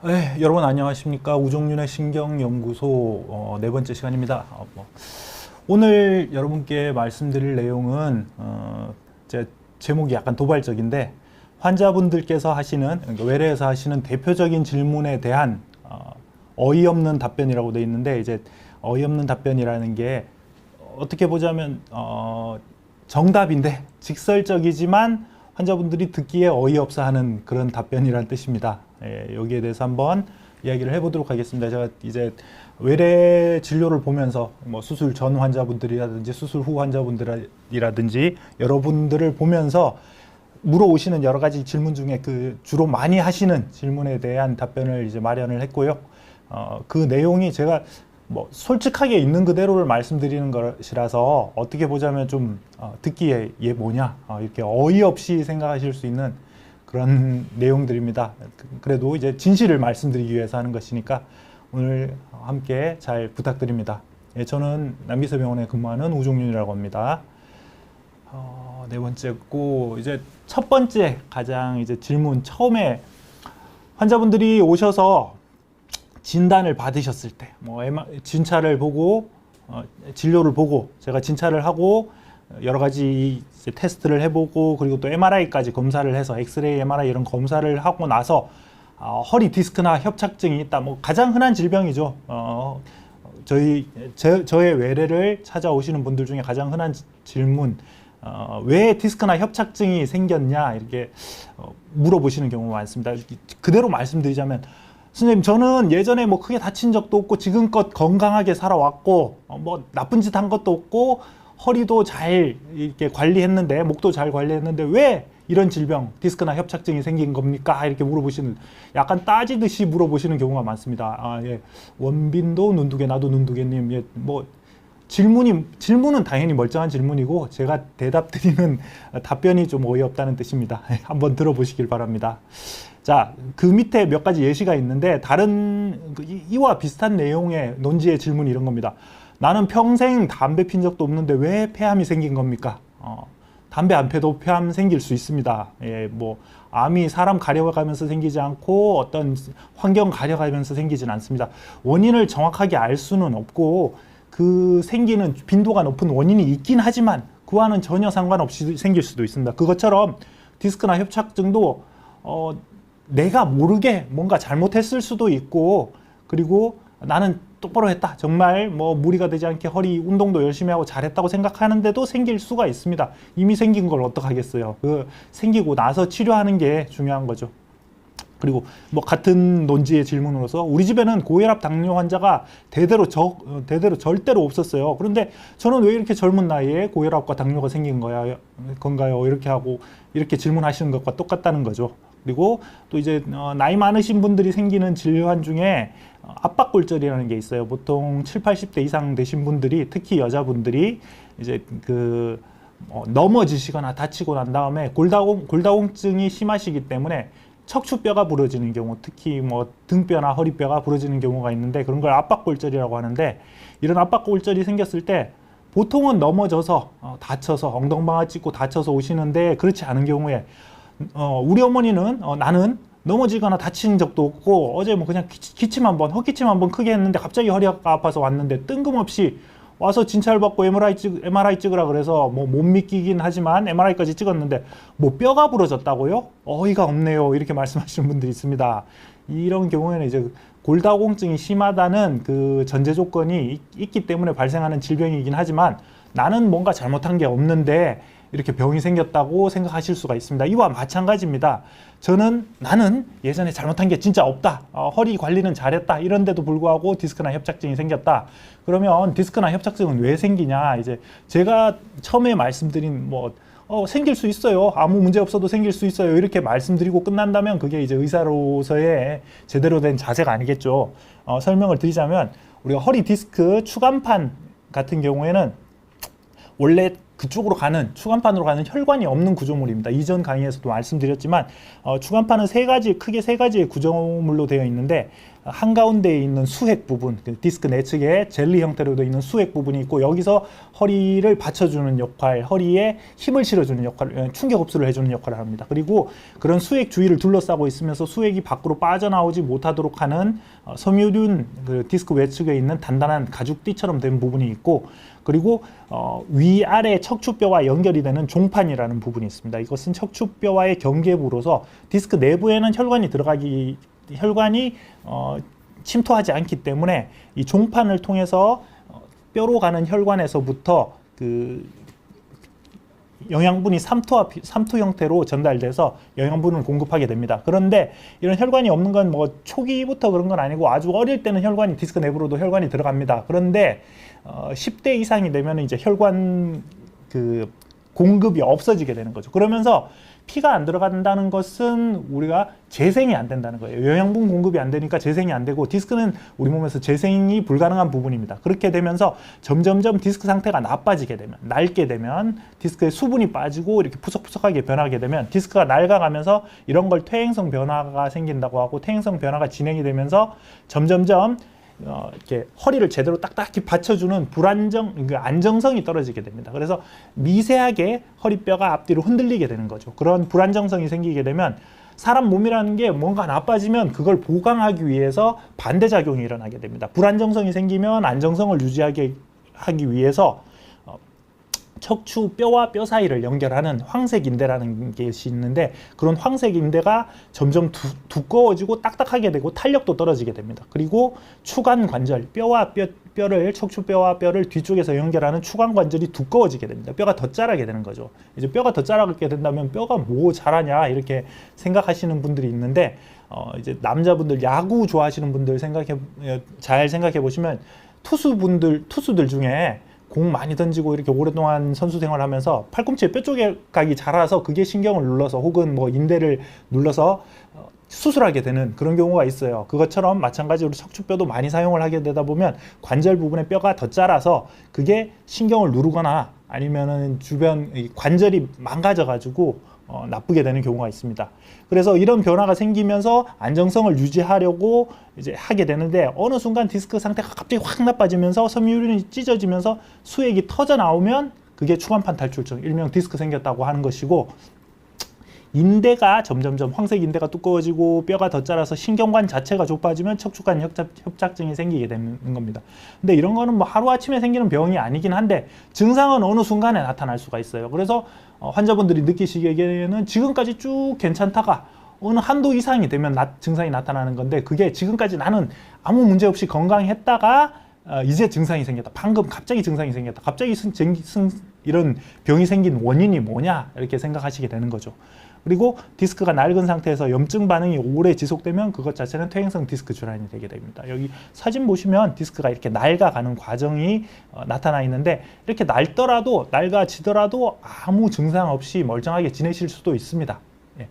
네, 여러분 안녕하십니까. 우종윤의 신경연구소 네 번째 시간입니다. 오늘 여러분께 말씀드릴 내용은 제 제목이 약간 도발적인데, 환자분들께서 하시는, 그러니까 외래에서 하시는 대표적인 질문에 대한 어이없는 답변이라고 되어 있는데, 이제 어이없는 답변이라는 게 어떻게 보자면 정답인데 직설적이지만 환자분들이 듣기에 어이없어하는 그런 답변이라는 뜻입니다. 예, 여기에 대해서 한번 이야기를 해보도록 하겠습니다. 제가 이제 외래 진료를 보면서 뭐 수술 전 환자분들이라든지 수술 후 환자분들이라든지 여러분들을 보면서 물어오시는 여러 가지 질문 중에 그 주로 많이 하시는 질문에 대한 답변을 이제 마련을 했고요. 그 내용이 제가 뭐 솔직하게 있는 그대로를 말씀드리는 것이라서 어떻게 보자면 좀 듣기에 얘 뭐냐 이렇게 어이없이 생각하실 수 있는 그런 내용들입니다. 그래도 이제 진실을 말씀드리기 위해서 하는 것이니까 오늘 함께 잘 부탁드립니다. 예, 저는 남기서병원에 근무하는 우종윤이라고 합니다. 네 번째고, 이제 첫 번째 가장 이제 질문, 처음에 환자분들이 오셔서 진단을 받으셨을 때, 뭐 진찰을 보고 진료를 보고 제가 진찰을 하고 여러 가지 이제 테스트를 해보고, 그리고 또 MRI까지 검사를 해서 엑스레이, MRI 이런 검사를 하고 나서 허리 디스크나 협착증이 있다. 뭐 가장 흔한 질병이죠. 저의 외래를 찾아오시는 분들 중에 가장 흔한 질문, 왜 디스크나 협착증이 생겼냐 이렇게 물어보시는 경우가 많습니다. 그대로 말씀드리자면, 선생님, 저는 예전에 뭐 크게 다친 적도 없고 지금껏 건강하게 살아왔고 뭐 나쁜 짓 한 것도 없고 허리도 잘 이렇게 관리했는데, 목도 잘 관리했는데 왜 이런 질병, 디스크나 협착증이 생긴 겁니까? 이렇게 물어보시는, 약간 따지듯이 물어보시는 경우가 많습니다. 예. 원빈도 눈두개, 나도 눈두개님, 예, 뭐 질문은 당연히 멀쩡한 질문이고 제가 대답 드리는 답변이 좀 어이없다는 뜻입니다. 한번 들어보시길 바랍니다. 자, 그 밑에 몇 가지 예시가 있는데, 다른 이와 비슷한 내용의 논지의 질문이 이런 겁니다. 나는 평생 담배 핀 적도 없는데 왜 폐암이 생긴 겁니까? 담배 안 펴도 폐암 생길 수 있습니다. 예, 뭐 암이 사람 가려가면서 생기지 않고 어떤 환경 가려가면서 생기진 않습니다. 원인을 정확하게 알 수는 없고, 그 생기는 빈도가 높은 원인이 있긴 하지만 그와는 전혀 상관없이 생길 수도 있습니다. 그것처럼 디스크나 협착증도 내가 모르게 뭔가 잘못했을 수도 있고, 그리고 나는 똑바로 했다, 정말 뭐 무리가 되지 않게 허리 운동도 열심히 하고 잘했다고 생각하는데도 생길 수가 있습니다. 이미 생긴 걸 어떡하겠어요. 그 생기고 나서 치료하는 게 중요한 거죠. 그리고 뭐 같은 논지의 질문으로서, 우리 집에는 고혈압 당뇨 환자가 대대로 절대로 없었어요. 그런데 저는 왜 이렇게 젊은 나이에 고혈압과 당뇨가 생긴 건가요? 이렇게 하고 이렇게 질문하시는 것과 똑같다는 거죠. 그리고 또 이제 나이 많으신 분들이 생기는 질환 중에 압박골절이라는 게 있어요. 보통 7, 80대 이상 되신 분들이, 특히 여자분들이 이제 넘어지시거나 다치고 난 다음에 골다공증이 심하시기 때문에 척추뼈가 부러지는 경우, 특히 뭐 등뼈나 허리뼈가 부러지는 경우가 있는데, 그런 걸 압박골절이라고 하는데, 이런 압박골절이 생겼을 때 보통은 넘어져서 다쳐서 엉덩방아 찍고 다쳐서 오시는데, 그렇지 않은 경우에 우리 어머니는 나는 넘어지거나 다친 적도 없고 어제 뭐 그냥 헛기침 한번 크게 했는데 갑자기 허리가 아파서 왔는데, 뜬금없이 와서 진찰받고 MRI 찍으라 그래서 뭐 못 믿기긴 하지만 MRI까지 찍었는데 뭐 뼈가 부러졌다고요? 어이가 없네요. 이렇게 말씀하시는 분들이 있습니다. 이런 경우에는 이제 골다공증이 심하다는 그 전제 조건이 있기 때문에 발생하는 질병이긴 하지만, 나는 뭔가 잘못한 게 없는데 이렇게 병이 생겼다고 생각하실 수가 있습니다. 이와 마찬가지입니다. 나는 예전에 잘못한 게 진짜 없다, 허리 관리는 잘했다, 이런데도 불구하고 디스크나 협착증이 생겼다. 그러면 디스크나 협착증은 왜 생기냐, 이제 제가 처음에 말씀드린 생길 수 있어요, 아무 문제 없어도 생길 수 있어요, 이렇게 말씀드리고 끝난다면 그게 이제 의사로서의 제대로 된 자세가 아니겠죠. 설명을 드리자면, 우리가 허리 디스크 추간판 같은 경우에는 원래 그쪽으로 가는, 추간판으로 가는 혈관이 없는 구조물입니다. 이전 강의에서도 말씀드렸지만 추간판은 크게 세 가지의 구조물로 되어 있는데, 한가운데에 있는 수핵 부분, 그 디스크 내측에 젤리 형태로 되어 있는 수핵 부분이 있고 여기서 허리를 받쳐주는 역할, 허리에 힘을 실어주는 역할, 충격 흡수를 해주는 역할을 합니다. 그리고 그런 수핵 주위를 둘러싸고 있으면서 수핵이 밖으로 빠져나오지 못하도록 하는 섬유륜 그 디스크 외측에 있는 단단한 가죽띠처럼 된 부분이 있고 그리고 위아래 척추뼈와 연결이 되는 종판이라는 부분이 있습니다. 이것은 척추뼈와의 경계부로서 디스크 내부에는 혈관이 침투하지 않기 때문에 이 종판을 통해서 뼈로 가는 혈관에서부터 그 영양분이 삼투 형태로 전달돼서 영양분을 공급하게 됩니다. 그런데 이런 혈관이 없는 건 뭐 초기부터 그런 건 아니고 아주 어릴 때는 혈관이 디스크 내부로도 혈관이 들어갑니다. 그런데 10대 이상이 되면 이제 혈관 그 공급이 없어지게 되는 거죠. 그러면서 피가 안 들어간다는 것은 우리가 재생이 안 된다는 거예요. 영양분 공급이 안 되니까 재생이 안 되고 디스크는 우리 몸에서 재생이 불가능한 부분입니다. 그렇게 되면서 점점점 디스크 상태가 나빠지게 되면, 낡게 되면 디스크에 수분이 빠지고 이렇게 푸석푸석하게 변하게 되면 디스크가 낡아가면서 이런 걸 퇴행성 변화가 생긴다고 하고 퇴행성 변화가 진행이 되면서 점점점 이렇게 허리를 제대로 딱딱히 받쳐주는 안정성이 떨어지게 됩니다. 그래서 미세하게 허리뼈가 앞뒤로 흔들리게 되는 거죠. 그런 불안정성이 생기게 되면 사람 몸이라는 게 뭔가 나빠지면 그걸 보강하기 위해서 반대작용이 일어나게 됩니다. 불안정성이 생기면 안정성을 유지하기 위해서 척추뼈와 뼈 사이를 연결하는 황색인대라는 것이 있는데 그런 황색인대가 점점 두꺼워지고 딱딱하게 되고 탄력도 떨어지게 됩니다. 그리고 추간관절, 척추뼈와 뼈를 뒤쪽에서 연결하는 추간관절이 두꺼워지게 됩니다. 뼈가 더 자라게 되는 거죠. 이제 뼈가 더 자라게 된다면 뼈가 뭐 자라냐 이렇게 생각하시는 분들이 있는데 이제 남자분들 야구 좋아하시는 분들 잘 생각해 보시면 투수들 중에 공 많이 던지고 이렇게 오랫동안 선수 생활하면서 팔꿈치에 뼈 조각이 자라서 그게 신경을 눌러서 혹은 뭐 인대를 눌러서 수술하게 되는 그런 경우가 있어요. 그것처럼 마찬가지로 척추뼈도 많이 사용을 하게 되다 보면 관절 부분에 뼈가 더 자라서 그게 신경을 누르거나 아니면은 주변 관절이 망가져 가지고 나쁘게 되는 경우가 있습니다. 그래서 이런 변화가 생기면서 안정성을 유지하려고 이제 하게 되는데 어느 순간 디스크 상태가 갑자기 확 나빠지면서 섬유륜이 찢어지면서 수액이 터져 나오면 그게 추간판 탈출증, 일명 디스크 생겼다고 하는 것이고 인대가 점점점 황색 인대가 두꺼워지고 뼈가 더 자라서 신경관 자체가 좁아지면 척추관 협착증이 생기게 되는 겁니다. 근데 이런 거는 뭐 하루아침에 생기는 병이 아니긴 한데 증상은 어느 순간에 나타날 수가 있어요. 그래서 환자분들이 느끼시기에는 지금까지 쭉 괜찮다가 어느 한도 이상이 되면 증상이 나타나는 건데 그게 지금까지 나는 아무 문제 없이 건강했다가 이제 증상이 생겼다. 방금 갑자기 증상이 생겼다. 갑자기 이런 병이 생긴 원인이 뭐냐 이렇게 생각하시게 되는 거죠. 그리고 디스크가 낡은 상태에서 염증 반응이 오래 지속되면 그것 자체는 퇴행성 디스크 질환이 되게 됩니다. 여기 사진 보시면 디스크가 이렇게 낡아가는 과정이 나타나 있는데 이렇게 낡아지더라도 아무 증상 없이 멀쩡하게 지내실 수도 있습니다. 예.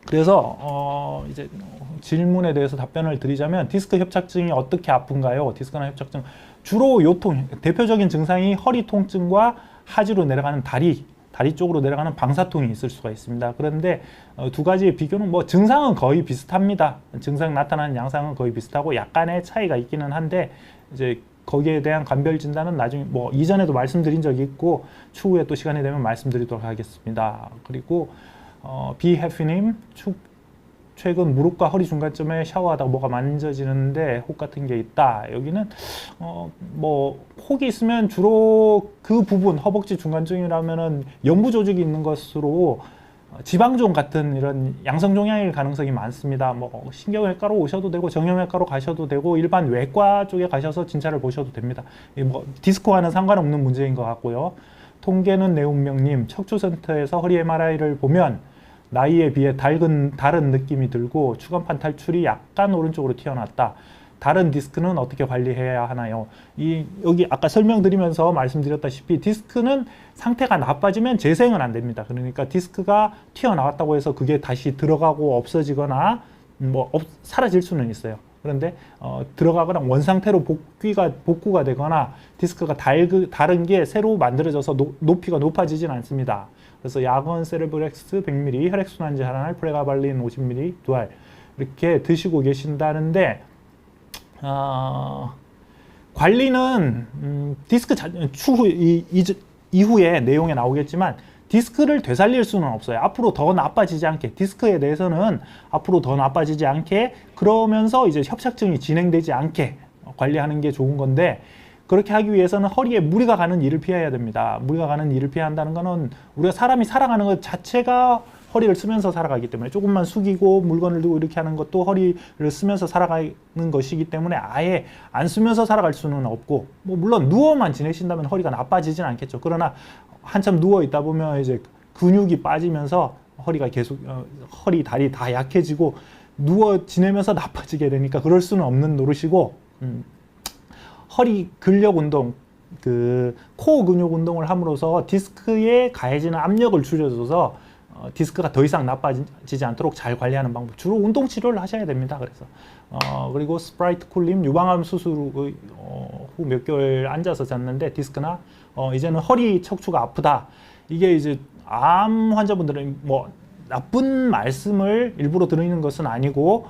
그래서 이제 질문에 대해서 답변을 드리자면 디스크 협착증이 어떻게 아픈가요? 디스크나 협착증 주로 대표적인 증상이 허리 통증과 하지로 내려가는 다리 쪽으로 내려가는 방사통이 있을 수가 있습니다. 그런데 두 가지의 비교는 뭐 증상은 거의 비슷합니다. 증상 나타나는 양상은 거의 비슷하고 약간의 차이가 있기는 한데 이제 거기에 대한 감별 진단은 나중에 뭐 이전에도 말씀드린 적이 있고 추후에 또 시간이 되면 말씀드리도록 하겠습니다. 그리고 비해피님 최근 무릎과 허리 중간쯤에 샤워하다가 뭐가 만져지는데 혹 같은 게 있다. 여기는 뭐 혹이 있으면 주로 그 부분 허벅지 중간쯤이라면은 연부 조직이 있는 것으로 지방종 같은 이런 양성종양일 가능성이 많습니다. 뭐 신경외과로 오셔도 되고 정형외과로 가셔도 되고 일반 외과 쪽에 가셔서 진찰을 보셔도 됩니다. 뭐 디스크와는 상관없는 문제인 것 같고요. 통계는 내운명님 척추센터에서 허리 MRI를 보면 나이에 비해 다른 느낌이 들고 추간판 탈출이 약간 오른쪽으로 튀어나왔다. 다른 디스크는 어떻게 관리해야 하나요? 여기 아까 설명드리면서 말씀드렸다시피 디스크는 상태가 나빠지면 재생은 안 됩니다. 그러니까 디스크가 튀어나왔다고 해서 그게 다시 들어가고 없어지거나 사라질 수는 있어요. 그런데 들어가거나 원상태로 복구가 되거나 디스크가 다른 게 새로 만들어져서 높이가 높아지진 않습니다. 그래서 약원 세르브렉스 100ml, 혈액순환제 하나알, 프레가발린 50ml, 두알 이렇게 드시고 계신다는데 관리는 디스크 추후 이후에 내용에 나오겠지만 디스크를 되살릴 수는 없어요. 앞으로 더 나빠지지 않게, 디스크에 대해서는 앞으로 더 나빠지지 않게, 그러면서 이제 협착증이 진행되지 않게 관리하는 게 좋은 건데, 그렇게 하기 위해서는 허리에 무리가 가는 일을 피해야 됩니다. 무리가 가는 일을 피해야 한다는 거는 우리가 사람이 살아가는 것 자체가 허리를 쓰면서 살아가기 때문에, 조금만 숙이고 물건을 들고 이렇게 하는 것도 허리를 쓰면서 살아가는 것이기 때문에 아예 안 쓰면서 살아갈 수는 없고, 뭐 물론 누워만 지내신다면 허리가 나빠지진 않겠죠. 그러나 한참 누워 있다 보면 이제 근육이 빠지면서 허리가 계속 허리, 다리 다 약해지고 누워 지내면서 나빠지게 되니까 그럴 수는 없는 노릇이고, 허리 근력 운동, 그 코어 근육 운동을 함으로써 디스크에 가해지는 압력을 줄여줘서 디스크가 더 이상 나빠지지 않도록 잘 관리하는 방법, 주로 운동 치료를 하셔야 됩니다. 그래서 그리고 스프라이트 쿨님 유방암 수술 후 몇 개월 앉아서 잤는데 디스크나 이제는 허리 척추가 아프다. 이게 이제 암 환자분들은 뭐 나쁜 말씀을 일부러 드리는 것은 아니고,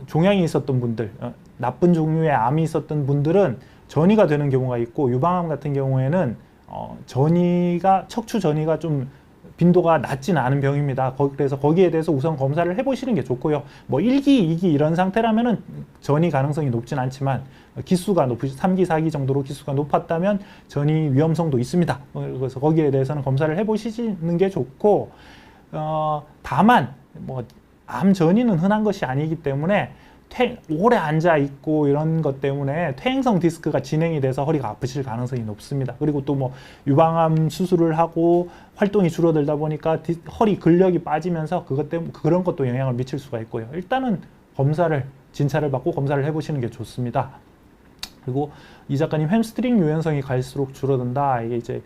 종양이 있었던 분들, 나쁜 종류의 암이 있었던 분들은 전이가 되는 경우가 있고, 유방암 같은 경우에는 척추 전이가 좀 빈도가 낮지는 않은 병입니다. 그래서 거기에 대해서 우선 검사를 해보시는 게 좋고요. 뭐 1기, 2기 이런 상태라면은 전이 가능성이 높진 않지만, 기수가 3기, 4기 정도로 기수가 높았다면 전이 위험성도 있습니다. 그래서 거기에 대해서는 검사를 해보시는 게 좋고, 다만 뭐 암 전이는 흔한 것이 아니기 때문에 오래 앉아 있고 이런 것 때문에 퇴행성 디스크가 진행이 돼서 허리가 아프실 가능성이 높습니다. 그리고 또 뭐 유방암 수술을 하고 활동이 줄어들다 보니까 허리 근력이 빠지면서 그것 때문에 그런 것도 영향을 미칠 수가 있고요. 일단은 진찰을 받고 검사를 해보시는 게 좋습니다. 그리고 이 작가님, 햄스트링 유연성이 갈수록 줄어든다. 이게 이제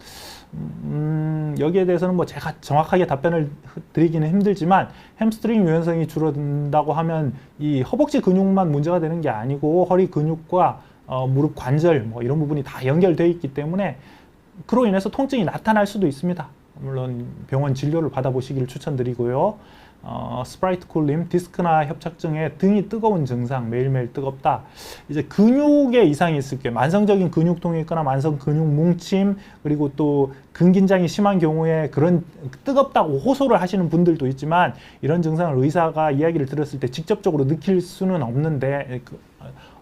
여기에 대해서는 뭐 제가 정확하게 답변을 드리기는 힘들지만, 햄스트링 유연성이 줄어든다고 하면 이 허벅지 근육만 문제가 되는 게 아니고 허리 근육과 무릎 관절 뭐 이런 부분이 다 연결되어 있기 때문에 그로 인해서 통증이 나타날 수도 있습니다. 물론 병원 진료를 받아보시기를 추천드리고요. 스프라이트 쿨님, 디스크나 협착증에 등이 뜨거운 증상, 매일매일 뜨겁다. 이제 근육에 이상이 있을 게, 만성적인 근육통이 있거나 만성 근육 뭉침, 그리고 또 근긴장이 심한 경우에 그런 뜨겁다고 호소를 하시는 분들도 있지만, 이런 증상을 의사가 이야기를 들었을 때 직접적으로 느낄 수는 없는데,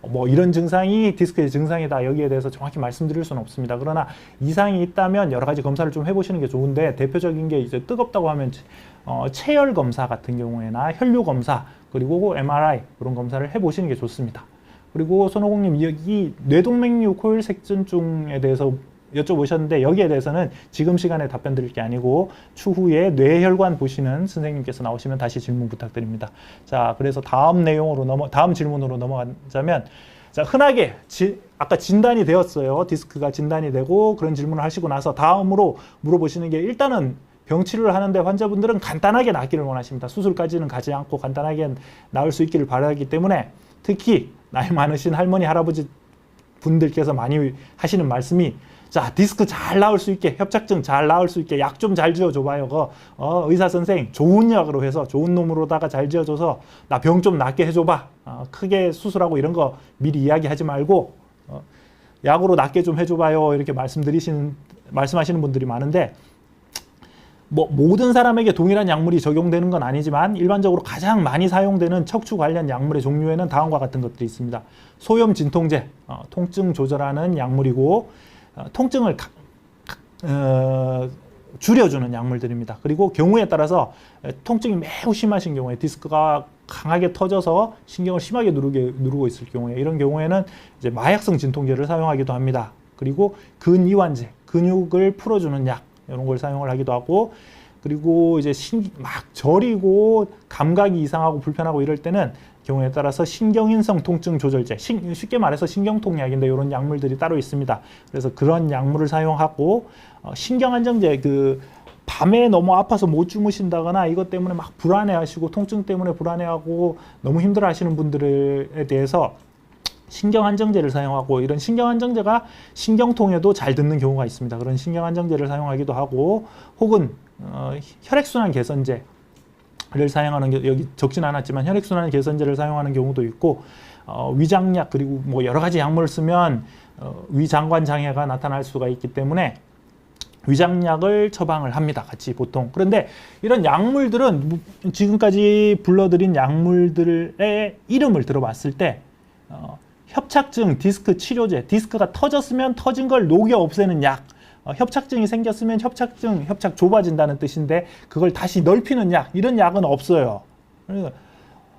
뭐 이런 증상이 디스크의 증상이다, 여기에 대해서 정확히 말씀드릴 수는 없습니다. 그러나 이상이 있다면 여러 가지 검사를 좀 해보시는 게 좋은데, 대표적인 게 이제 뜨겁다고 하면 체열 검사 같은 경우에나 혈류 검사, 그리고 MRI 그런 검사를 해보시는 게 좋습니다. 그리고 손오공님, 여기 뇌동맥류 코일색전증에 대해서 여쭤보셨는데, 여기에 대해서는 지금 시간에 답변 드릴 게 아니고 추후에 뇌혈관 보시는 선생님께서 나오시면 다시 질문 부탁드립니다. 자, 그래서 다음 질문으로 넘어가자면, 자, 흔하게 아까 진단이 되었어요. 디스크가 진단이 되고 그런 질문을 하시고 나서 다음으로 물어보시는 게, 일단은 병치료를 하는데 환자분들은 간단하게 낫기를 원하십니다. 수술까지는 가지 않고 간단하게 나을 수 있기를 바라기 때문에, 특히 나이 많으신 할머니, 할아버지 분들께서 많이 하시는 말씀이, 자, 디스크 잘 나을 수 있게, 협착증 잘 나을 수 있게 약 좀 잘 지어줘봐요. 의사 선생 좋은 약으로 해서, 좋은 놈으로다가 잘 지어줘서 나 병 좀 낫게 해줘봐. 크게 수술하고 이런 거 미리 이야기하지 말고 약으로 낫게 좀 해줘봐요. 이렇게 말씀하시는 분들이 많은데, 뭐 모든 사람에게 동일한 약물이 적용되는 건 아니지만 일반적으로 가장 많이 사용되는 척추 관련 약물의 종류에는 다음과 같은 것들이 있습니다. 소염 진통제, 통증 조절하는 약물이고, 통증을 줄여주는 약물들입니다. 그리고 경우에 따라서 통증이 매우 심하신 경우에, 디스크가 강하게 터져서 신경을 심하게 누르고 있을 경우에, 이런 경우에는 이제 마약성 진통제를 사용하기도 합니다. 그리고 근이완제, 근육을 풀어주는 약, 이런 걸 사용을 하기도 하고, 그리고 이제 막 저리고 감각이 이상하고 불편하고 이럴 때는 경우에 따라서 신경인성 통증 조절제, 쉽게 말해서 신경통약인데 이런 약물들이 따로 있습니다. 그래서 그런 약물을 사용하고, 신경안정제, 밤에 너무 아파서 못 주무신다거나 이것 때문에 막 불안해하시고 통증 때문에 불안해하고 너무 힘들어하시는 분들에 대해서 신경안정제를 사용하고, 이런 신경안정제가 신경통에도 잘 듣는 경우가 있습니다. 그런 신경안정제를 사용하기도 하고, 혹은 혈액순환 개선제, 사용하는 게 여기 적진 않았지만 혈액순환 개선제를 사용하는 경우도 있고 위장약 그리고 뭐 여러 가지 약물을 쓰면 위장관 장애가 나타날 수가 있기 때문에 위장약을 처방을 합니다. 같이 보통. 그런데 이런 약물들은 지금까지 불러드린 약물들의 이름을 들어봤을 때 협착증 디스크 치료제, 디스크가 터졌으면 터진 걸 녹여 없애는 약, 협착증이 생겼으면 협착 좁아진다는 뜻인데 그걸 다시 넓히는 약, 이런 약은 없어요. 그러니까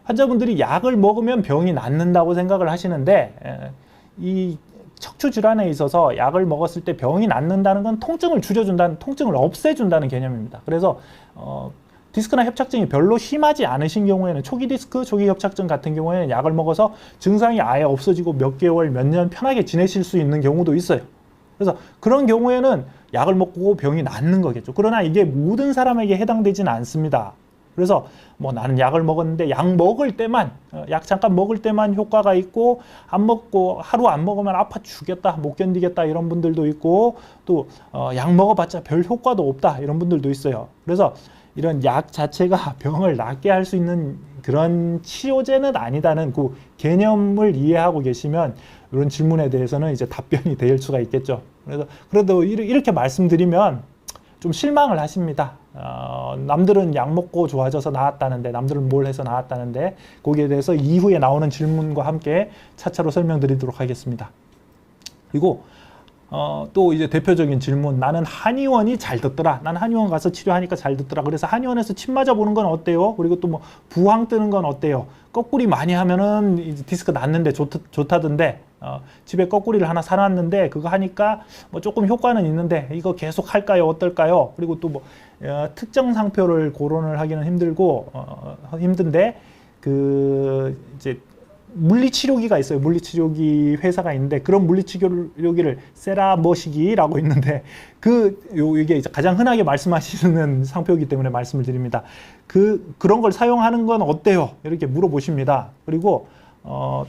환자분들이 약을 먹으면 병이 낫는다고 생각을 하시는데 이 척추 질환에 있어서 약을 먹었을 때 병이 낫는다는 건 통증을 줄여준다는, 통증을 없애준다는 개념입니다. 그래서 디스크나 협착증이 별로 심하지 않으신 경우에는 초기 디스크, 초기 협착증 같은 경우에는 약을 먹어서 증상이 아예 없어지고 몇 개월, 몇 년 편하게 지내실 수 있는 경우도 있어요. 그래서 그런 경우에는 약을 먹고 병이 낫는 거겠죠. 그러나 이게 모든 사람에게 해당되지는 않습니다. 그래서 뭐 나는 약을 먹었는데 약 먹을 때만, 약 잠깐 먹을 때만 효과가 있고 안 먹고 하루 안 먹으면 아파 죽겠다, 못 견디겠다 이런 분들도 있고 또 약 먹어봤자 별 효과도 없다 이런 분들도 있어요. 그래서 이런 약 자체가 병을 낫게 할 수 있는 그런 치료제는 아니다는 그 개념을 이해하고 계시면 이런 질문에 대해서는 이제 답변이 될 수가 있겠죠. 그래서 그래도 이렇게 말씀드리면 좀 실망을 하십니다. 남들은 약 먹고 좋아져서 나았다는데, 남들은 뭘 해서 나았다는데, 거기에 대해서 이후에 나오는 질문과 함께 차차로 설명드리도록 하겠습니다. 그리고 또 이제 대표적인 질문, 나는 한의원이 잘 듣더라. 난 한의원 가서 치료하니까 잘 듣더라. 그래서 한의원에서 침 맞아보는 건 어때요? 그리고 또 뭐 부항 뜨는 건 어때요? 거꾸리 많이 하면은 이제 디스크 낫는데 좋다던데, 집에 거꾸리를 하나 사놨는데 그거 하니까 뭐 조금 효과는 있는데 이거 계속 할까요? 어떨까요? 그리고 또 뭐 특정 상표를 고론을 하기는 힘들고 힘든데 그 이제 물리치료기가 있어요. 물리치료기 회사가 있는데 그런 물리치료기를 세라머시기라고 있는데 이게 이제 가장 흔하게 말씀하시는 상표이기 때문에 말씀을 드립니다. 그런 걸 사용하는 건 어때요? 이렇게 물어보십니다. 그리고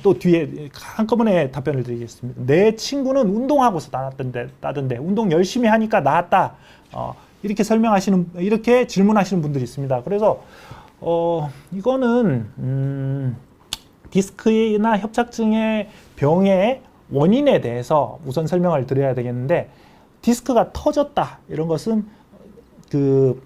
또 뒤에 한꺼번에 답변을 드리겠습니다. 내 친구는 운동하고서 나았다던데 운동 열심히 하니까 나았다. 이렇게 질문하시는 분들이 있습니다. 그래서 이거는 디스크나 협착증의 병의 원인에 대해서 우선 설명을 드려야 되겠는데, 디스크가 터졌다 이런 것은 그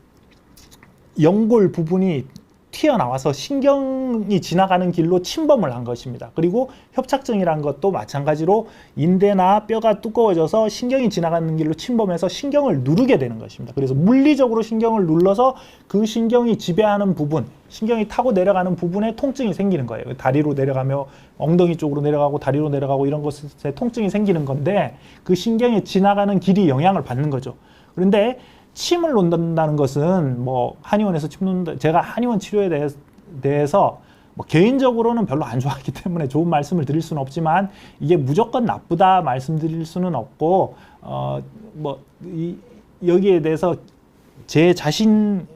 연골 부분이 튀어나와서 신경이 지나가는 길로 침범을 한 것입니다. 그리고 협착증이란 것도 마찬가지로 인대나 뼈가 두꺼워져서 신경이 지나가는 길로 침범해서 신경을 누르게 되는 것입니다. 그래서 물리적으로 신경을 눌러서 그 신경이 지배하는 부분, 신경이 타고 내려가는 부분에 통증이 생기는 거예요. 다리로 내려가며 엉덩이 쪽으로 내려가고 다리로 내려가고 이런 것에 통증이 생기는 건데 그 신경이 지나가는 길이 영향을 받는 거죠. 그런데 침을 놓는다는 것은 뭐 한의원에서 침 놓는다, 제가 한의원 치료에 대해서 뭐 개인적으로는 별로 안 좋아하기 때문에 좋은 말씀을 드릴 수는 없지만 이게 무조건 나쁘다 말씀드릴 수는 없고 여기에 대해서 제 자신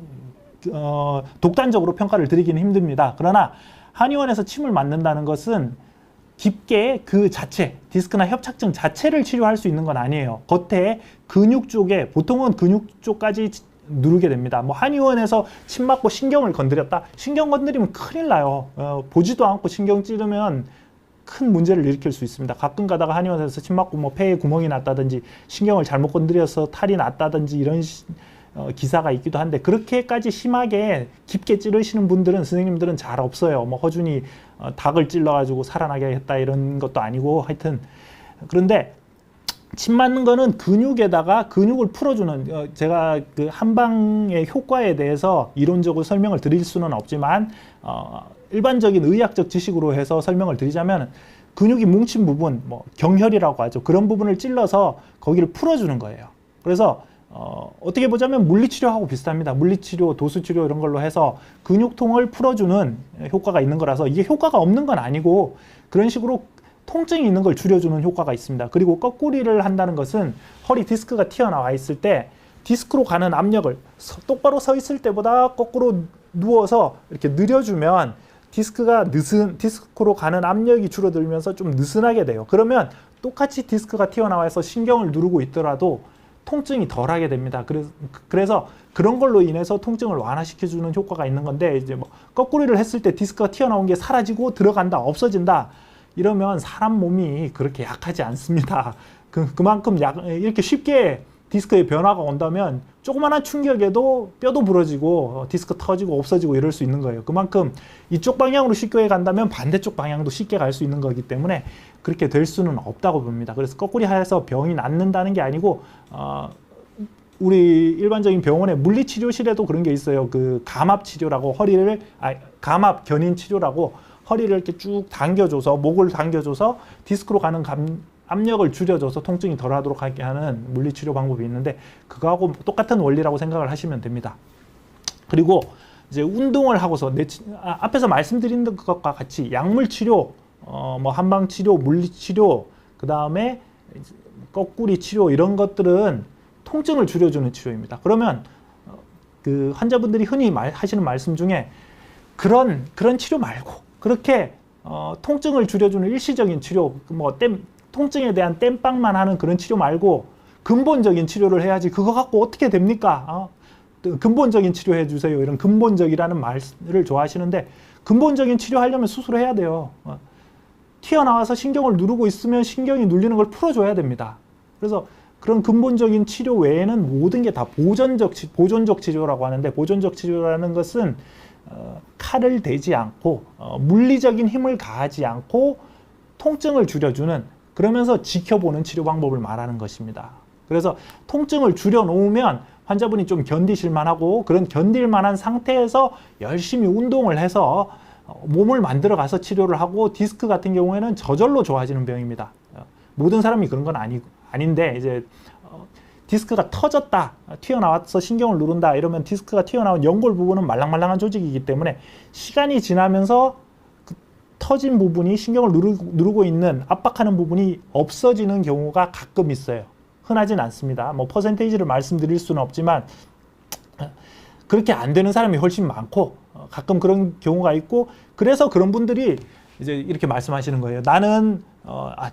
독단적으로 평가를 드리기는 힘듭니다. 그러나 한의원에서 침을 맞는다는 것은 깊게 그 자체, 디스크나 협착증 자체를 치료할 수 있는 건 아니에요. 겉에 근육 쪽에, 보통은 근육 쪽까지 누르게 됩니다. 뭐 한의원에서 침 맞고 신경을 건드렸다? 신경 건드리면 큰일 나요. 보지도 않고 신경 찌르면 큰 문제를 일으킬 수 있습니다. 가끔 가다가 한의원에서 침 맞고 뭐 폐에 구멍이 났다든지 신경을 잘못 건드려서 탈이 났다든지 이런 기사가 있기도 한데, 그렇게까지 심하게 깊게 찌르시는 분들은, 선생님들은 잘 없어요. 뭐 허준이 닭을 찔러가지고 살아나게 했다 이런 것도 아니고, 하여튼 그런데 침 맞는 거는 근육에다가 근육을 풀어주는, 제가 그 한방의 효과에 대해서 이론적으로 설명을 드릴 수는 없지만 일반적인 의학적 지식으로 해서 설명을 드리자면 근육이 뭉친 부분, 뭐 경혈이라고 하죠. 그런 부분을 찔러서 거기를 풀어주는 거예요. 그래서 어떻게 보자면 물리치료하고 비슷합니다. 물리치료, 도수치료 이런 걸로 해서 근육통을 풀어주는 효과가 있는 거라서 이게 효과가 없는 건 아니고 그런 식으로 통증이 있는 걸 줄여주는 효과가 있습니다. 그리고 거꾸리를 한다는 것은 허리 디스크가 튀어나와 있을 때 디스크로 가는 압력을 똑바로 서 있을 때보다 거꾸로 누워서 이렇게 늘려주면 디스크로 가는 압력이 줄어들면서 좀 느슨하게 돼요. 그러면 똑같이 디스크가 튀어나와서 신경을 누르고 있더라도 통증이 덜하게 됩니다. 그래서 그런 걸로 인해서 통증을 완화시켜주는 효과가 있는 건데, 이제 뭐 거꾸리를 했을 때 디스크가 튀어나온 게 사라지고 들어간다, 없어진다 이러면 사람 몸이 그렇게 약하지 않습니다. 그만큼 이렇게 쉽게 디스크에 변화가 온다면 조그만한 충격에도 뼈도 부러지고 디스크 터지고 없어지고 이럴 수 있는 거예요. 그만큼 이쪽 방향으로 쉽게 간다면 반대쪽 방향도 쉽게 갈 수 있는 거기 때문에 그렇게 될 수는 없다고 봅니다. 그래서 거꾸리 하여서 병이 낫는다는 게 아니고, 우리 일반적인 병원의 물리치료실에도 그런 게 있어요. 그 감압치료라고, 감압 견인 치료라고 허리를 이렇게 쭉 당겨줘서, 목을 당겨줘서 디스크로 가는 압력을 줄여줘서 통증이 덜하도록 하게 하는 물리치료 방법이 있는데, 그거하고 똑같은 원리라고 생각을 하시면 됩니다. 그리고 이제 운동을 하고서 앞에서 말씀드린 것과 같이 약물치료, 뭐 한방치료, 물리치료, 그 다음에 거꾸리 치료, 이런 것들은 통증을 줄여주는 치료입니다. 그러면 그 환자분들이 흔히 하시는 말씀 중에 그런 치료 말고, 그렇게 통증을 줄여주는 일시적인 치료, 뭐 통증에 대한 땜빵만 하는 그런 치료 말고 근본적인 치료를 해야지, 그거 갖고 어떻게 됩니까? 근본적인 치료 해주세요, 이런 근본적이라는 말을 좋아하시는데, 근본적인 치료하려면 수술해야 돼요. 튀어나와서 신경을 누르고 있으면 신경이 눌리는 걸 풀어줘야 됩니다. 그래서 그런 근본적인 치료 외에는 모든 게 다 보존적 치료라고 하는데, 보존적 치료라는 것은 칼을 대지 않고 물리적인 힘을 가하지 않고 통증을 줄여주는, 그러면서 지켜보는 치료 방법을 말하는 것입니다. 그래서 통증을 줄여놓으면 환자분이 좀 견디실 만하고, 그런 견딜 만한 상태에서 열심히 운동을 해서 몸을 만들어 가서 치료를 하고, 디스크 같은 경우에는 저절로 좋아지는 병입니다. 모든 사람이 그런 건 아닌데, 이제 디스크가 터졌다, 튀어나와서 신경을 누른다 이러면 디스크가 튀어나온 연골 부분은 말랑말랑한 조직이기 때문에 시간이 지나면서 터진 부분이, 신경을 누르고 있는, 압박하는 부분이 없어지는 경우가 가끔 있어요. 흔하진 않습니다. 뭐 퍼센테이지를 말씀드릴 수는 없지만 그렇게 안 되는 사람이 훨씬 많고, 가끔 그런 경우가 있고, 그래서 그런 분들이 이제 이렇게 말씀하시는 거예요. 나는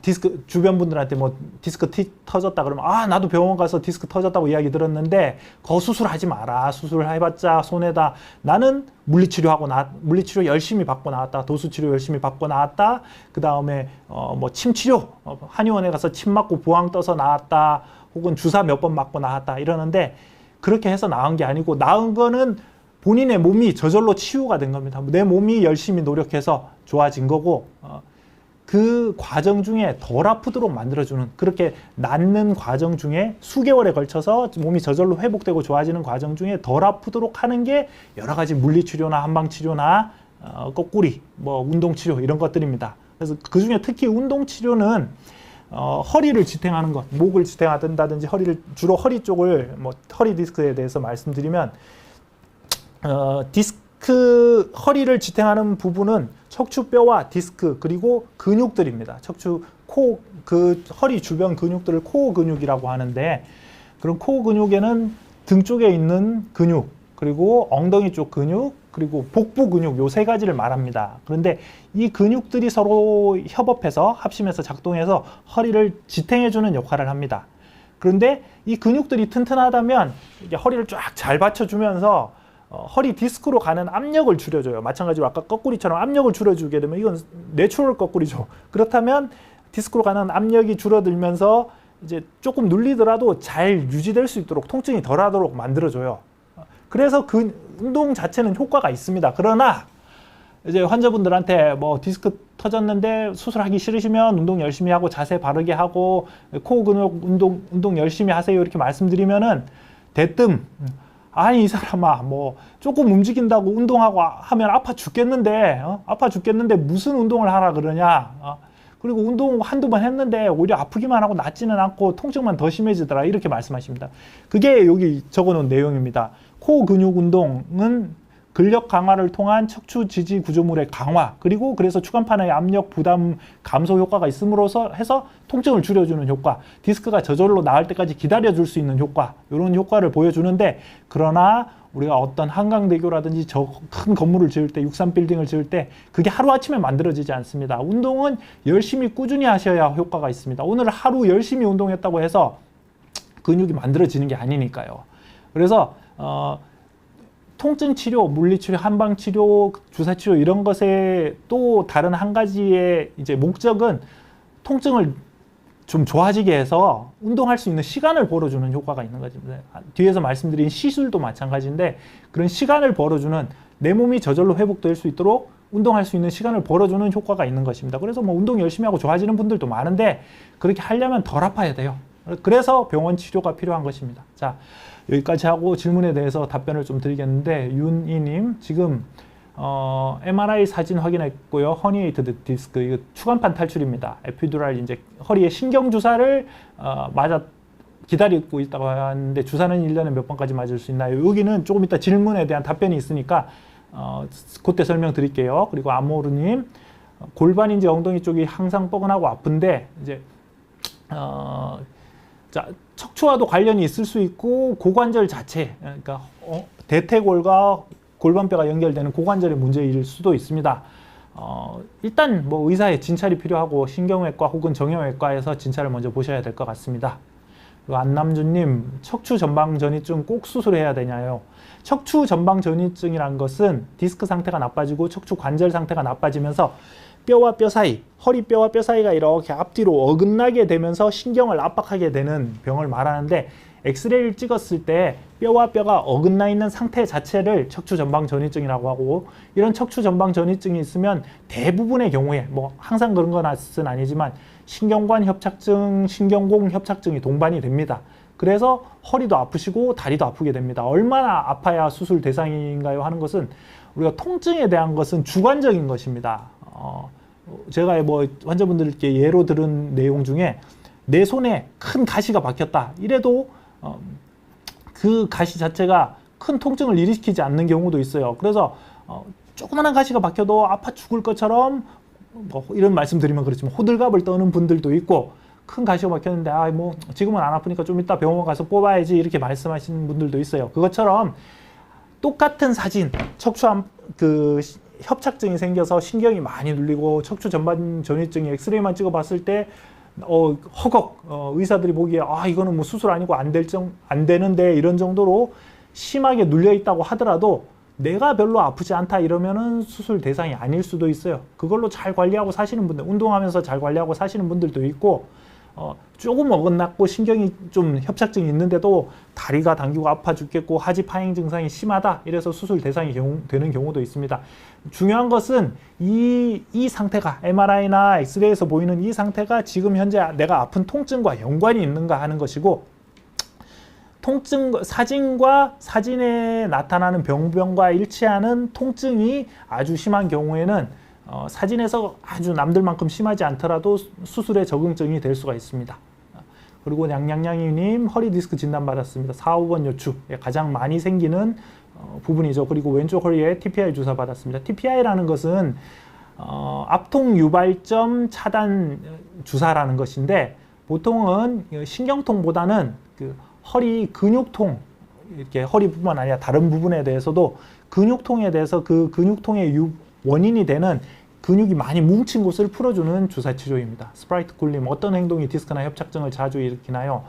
디스크, 주변 분들한테 뭐 디스크 터졌다 그러면, 나도 병원 가서 디스크 터졌다고 이야기 들었는데 거 수술하지 마라. 수술해봤자 손해다. 나는 물리치료 열심히 받고 나왔다. 도수치료 열심히 받고 나왔다. 그 다음에 뭐 침치료, 한의원에 가서 침 맞고 부항 떠서 나왔다. 혹은 주사 몇 번 맞고 나왔다. 이러는데, 그렇게 해서 나은 게 아니고, 나은 거는 본인의 몸이 저절로 치유가 된 겁니다. 내 몸이 열심히 노력해서 좋아진 거고, 그 과정 중에 덜 아프도록 만들어주는, 그렇게 낫는 과정 중에 수개월에 걸쳐서 몸이 저절로 회복되고 좋아지는 과정 중에 덜 아프도록 하는 게 여러 가지 물리치료나 한방치료나 거꾸리, 뭐 운동치료, 이런 것들입니다. 그래서 그 중에 특히 운동치료는 허리를 지탱하는 것, 목을 지탱하든지 주로 허리 쪽을, 뭐 허리 디스크에 대해서 말씀드리면, 허리를 지탱하는 부분은 척추뼈와 디스크, 그리고 근육들입니다. 허리 주변 근육들을 코어 근육이라고 하는데, 그런 코어 근육에는 등 쪽에 있는 근육, 그리고 엉덩이 쪽 근육, 그리고 복부 근육, 요 세 가지를 말합니다. 그런데 이 근육들이 서로 협업해서, 합심해서 작동해서 허리를 지탱해주는 역할을 합니다. 그런데 이 근육들이 튼튼하다면 이게 허리를 쫙 잘 받쳐주면서 허리 디스크로 가는 압력을 줄여줘요. 마찬가지로 아까 거꾸리처럼 압력을 줄여주게 되면 이건 내추럴 거꾸리죠. 그렇다면 디스크로 가는 압력이 줄어들면서 이제 조금 눌리더라도 잘 유지될 수 있도록, 통증이 덜하도록 만들어줘요. 그래서 그 운동 자체는 효과가 있습니다. 그러나 이제 환자분들한테 뭐 디스크 터졌는데 수술하기 싫으시면 운동 열심히 하고 자세 바르게 하고 코어 근육 운동 열심히 하세요, 이렇게 말씀드리면은 대뜸, 아니 이 사람아 뭐 조금 움직인다고 운동하고 하면 아파 죽겠는데 무슨 운동을 하라 그러냐, 그리고 운동 한두 번 했는데 오히려 아프기만 하고 낫지는 않고 통증만 더 심해지더라, 이렇게 말씀하십니다. 그게 여기 적어놓은 내용입니다. 코어 근육 운동은 근력 강화를 통한 척추 지지 구조물의 강화, 그리고 그래서 추간판의 압력 부담 감소 효과가 있음으로써 해서 통증을 줄여주는 효과, 디스크가 저절로 나을 때까지 기다려줄 수 있는 효과, 이런 효과를 보여주는데, 그러나 우리가 어떤 한강대교라든지 저 큰 건물을 지을 때, 63빌딩을 지을 때 그게 하루아침에 만들어지지 않습니다. 운동은 열심히 꾸준히 하셔야 효과가 있습니다. 오늘 하루 열심히 운동했다고 해서 근육이 만들어지는 게 아니니까요. 그래서 통증 치료, 물리 치료, 한방 치료, 주사 치료 이런 것에 또 다른 한 가지의 이제 목적은 통증을 좀 좋아지게 해서 운동할 수 있는 시간을 벌어주는 효과가 있는 거죠. 뒤에서 말씀드린 시술도 마찬가지인데 그런 시간을 벌어주는 내 몸이 저절로 회복될 수 있도록 운동할 수 있는 시간을 벌어주는 효과가 있는 것입니다. 그래서 뭐 운동 열심히 하고 좋아지는 분들도 많은데 그렇게 하려면 덜 아파야 돼요. 그래서 병원 치료가 필요한 것입니다. 자, 여기까지 하고 질문에 대해서 답변을 좀 드리겠는데 윤이님 지금 MRI 사진 확인했고요. 허니에이트드 디스크 이거 추간판 탈출입니다. 에피두랄 이제 허리에 신경 주사를 맞아 기다리고 있다고 하는데 주사는 1년에 몇 번까지 맞을 수 있나요? 여기는 조금 이따 질문에 대한 답변이 있으니까 그때 설명드릴게요. 그리고 아모르님 골반인지 엉덩이 쪽이 항상 뻐근하고 아픈데 이제 자, 척추와도 관련이 있을 수 있고 고관절 자체 그러니까 대퇴골과 골반뼈가 연결되는 고관절의 문제일 수도 있습니다. 일단 뭐 의사의 진찰이 필요하고 신경외과 혹은 정형외과에서 진찰을 먼저 보셔야 될 것 같습니다. 그리고 안남준님 척추 전방 전이증 꼭 수술해야 되냐요? 척추 전방 전이증이란 것은 디스크 상태가 나빠지고 척추 관절 상태가 나빠지면서 뼈와 뼈 사이, 허리뼈와 뼈 사이가 이렇게 앞뒤로 어긋나게 되면서 신경을 압박하게 되는 병을 말하는데 엑스레이를 찍었을 때 뼈와 뼈가 어긋나 있는 상태 자체를 척추 전방 전이증이라고 하고 이런 척추 전방 전이증이 있으면 대부분의 경우에 뭐 항상 그런 건 아니지만 신경관 협착증, 신경공 협착증이 동반이 됩니다. 그래서 허리도 아프시고 다리도 아프게 됩니다. 얼마나 아파야 수술 대상인가요? 하는 것은 우리가 통증에 대한 것은 주관적인 것입니다. 제가 뭐 환자분들께 예로 들은 내용 중에 내 손에 큰 가시가 박혔다. 이래도 그 가시 자체가 큰 통증을 일으키지 않는 경우도 있어요. 그래서 조그마한 가시가 박혀도 아파 죽을 것처럼 뭐 이런 말씀 드리면 그렇지만 호들갑을 떠는 분들도 있고 큰 가시가 박혔는데 뭐 지금은 안 아프니까 좀 이따 병원 가서 뽑아야지 이렇게 말씀하시는 분들도 있어요. 그것처럼 똑같은 사진 척추 협착증이 생겨서 신경이 많이 눌리고 척추 전반 전이증이 엑스레이만 찍어봤을 때 의사들이 보기에 이거는 뭐 수술 아니고 안 되는데 이런 정도로 심하게 눌려 있다고 하더라도 내가 별로 아프지 않다 이러면은 수술 대상이 아닐 수도 있어요. 그걸로 잘 관리하고 사시는 분들, 운동하면서 잘 관리하고 사시는 분들도 있고 조금 어긋났고 신경이 좀 협착증이 있는데도 다리가 당기고 아파 죽겠고 하지 파행 증상이 심하다 이래서 수술 대상이 되는 경우도 있습니다. 중요한 것은 이 상태가 MRI나 엑스레이에서 보이는 이 상태가 지금 현재 내가 아픈 통증과 연관이 있는가 하는 것이고 사진과 사진에 나타나는 병변과 일치하는 통증이 아주 심한 경우에는 사진에서 아주 남들만큼 심하지 않더라도 수술에 적응증이 될 수가 있습니다. 그리고 냥냥냥이님 허리 디스크 진단받았습니다. 4, 5번 요추 가장 많이 생기는 부분이죠. 그리고 왼쪽 허리에 TPI 주사 받았습니다. TPI라는 것은 압통 유발점 차단 주사라는 것인데 보통은 신경통보다는 그 허리 근육통 이렇게 허리뿐만 아니라 다른 부분에 대해서도 근육통에 대해서 그 근육통의 원인이 되는 근육이 많이 뭉친 곳을 풀어주는 주사 치료입니다. 스프라이트 쿨림 어떤 행동이 디스크나 협착증을 자주 일으키나요?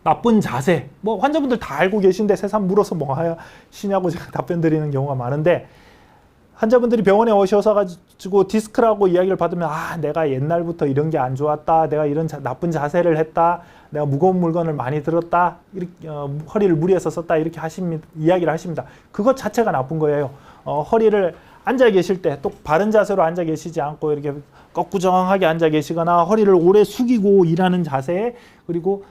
나쁜 자세 뭐 환자분들 다 알고 계신데 새삼 물어서 뭐 하시냐고 제가 답변 드리는 경우가 많은데 환자분들이 병원에 오셔서 가지고 디스크라고 이야기를 받으면 내가 옛날부터 이런 게 안 좋았다 내가 이런 나쁜 자세를 했다 내가 무거운 물건을 많이 들었다 이렇게, 허리를 무리해서 썼다 이렇게 이야기를 하십니다. 그것 자체가 나쁜 거예요. 허리를 앉아 계실 때 또 바른 자세로 앉아 계시지 않고 이렇게 꺾구정하게 앉아 계시거나 허리를 오래 숙이고 일하는 자세 그리고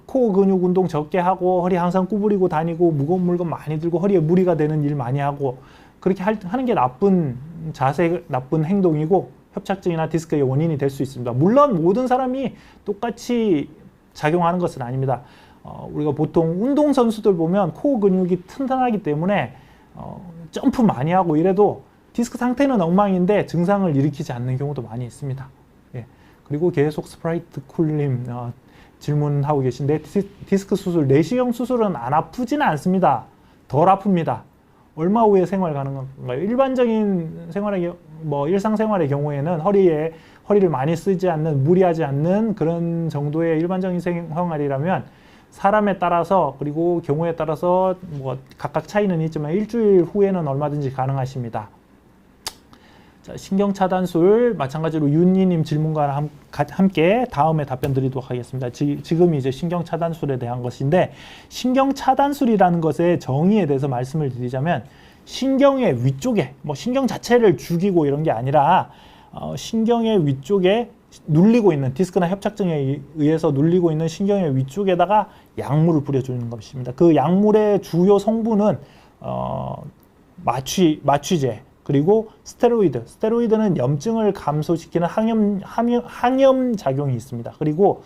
코어 근육 운동 적게 하고 허리 항상 구부리고 다니고 무거운 물건 많이 들고 허리에 무리가 되는 일 많이 하고 그렇게 하는 게 나쁜 자세, 나쁜 행동이고 협착증이나 디스크의 원인이 될 수 있습니다. 물론 모든 사람이 똑같이 작용하는 것은 아닙니다. 우리가 보통 운동선수들 보면 코어 근육이 튼튼하기 때문에 점프 많이 하고 이래도 디스크 상태는 엉망인데 증상을 일으키지 않는 경우도 많이 있습니다. 예. 그리고 계속 스프라이트 쿨님 질문하고 계신데 디스크 수술, 내시경 수술은 안 아프지는 않습니다. 덜 아픕니다. 얼마 후에 생활 가능한가요? 일반적인 생활에 뭐 일상생활의 경우에는 허리를 많이 쓰지 않는, 무리하지 않는 그런 정도의 일반적인 생활이라면 사람에 따라서, 그리고 경우에 따라서 뭐 각각 차이는 있지만 일주일 후에는 얼마든지 가능하십니다. 자, 신경차단술 마찬가지로 윤희님 질문과 함께 다음에 답변 드리도록 하겠습니다. 지금이 이제 신경차단술에 대한 것인데, 신경차단술이라는 것의 정의에 대해서 말씀을 드리자면, 신경의 위쪽에, 뭐 신경 자체를 죽이고 이런 게 아니라 신경의 위쪽에 눌리고 있는, 디스크나 협착증에 의해서 눌리고 있는 신경의 위쪽에다가 약물을 뿌려주는 것입니다. 그 약물의 주요 성분은 마취제, 그리고 스테로이드는 염증을 감소시키는 항염 작용이 있습니다. 그리고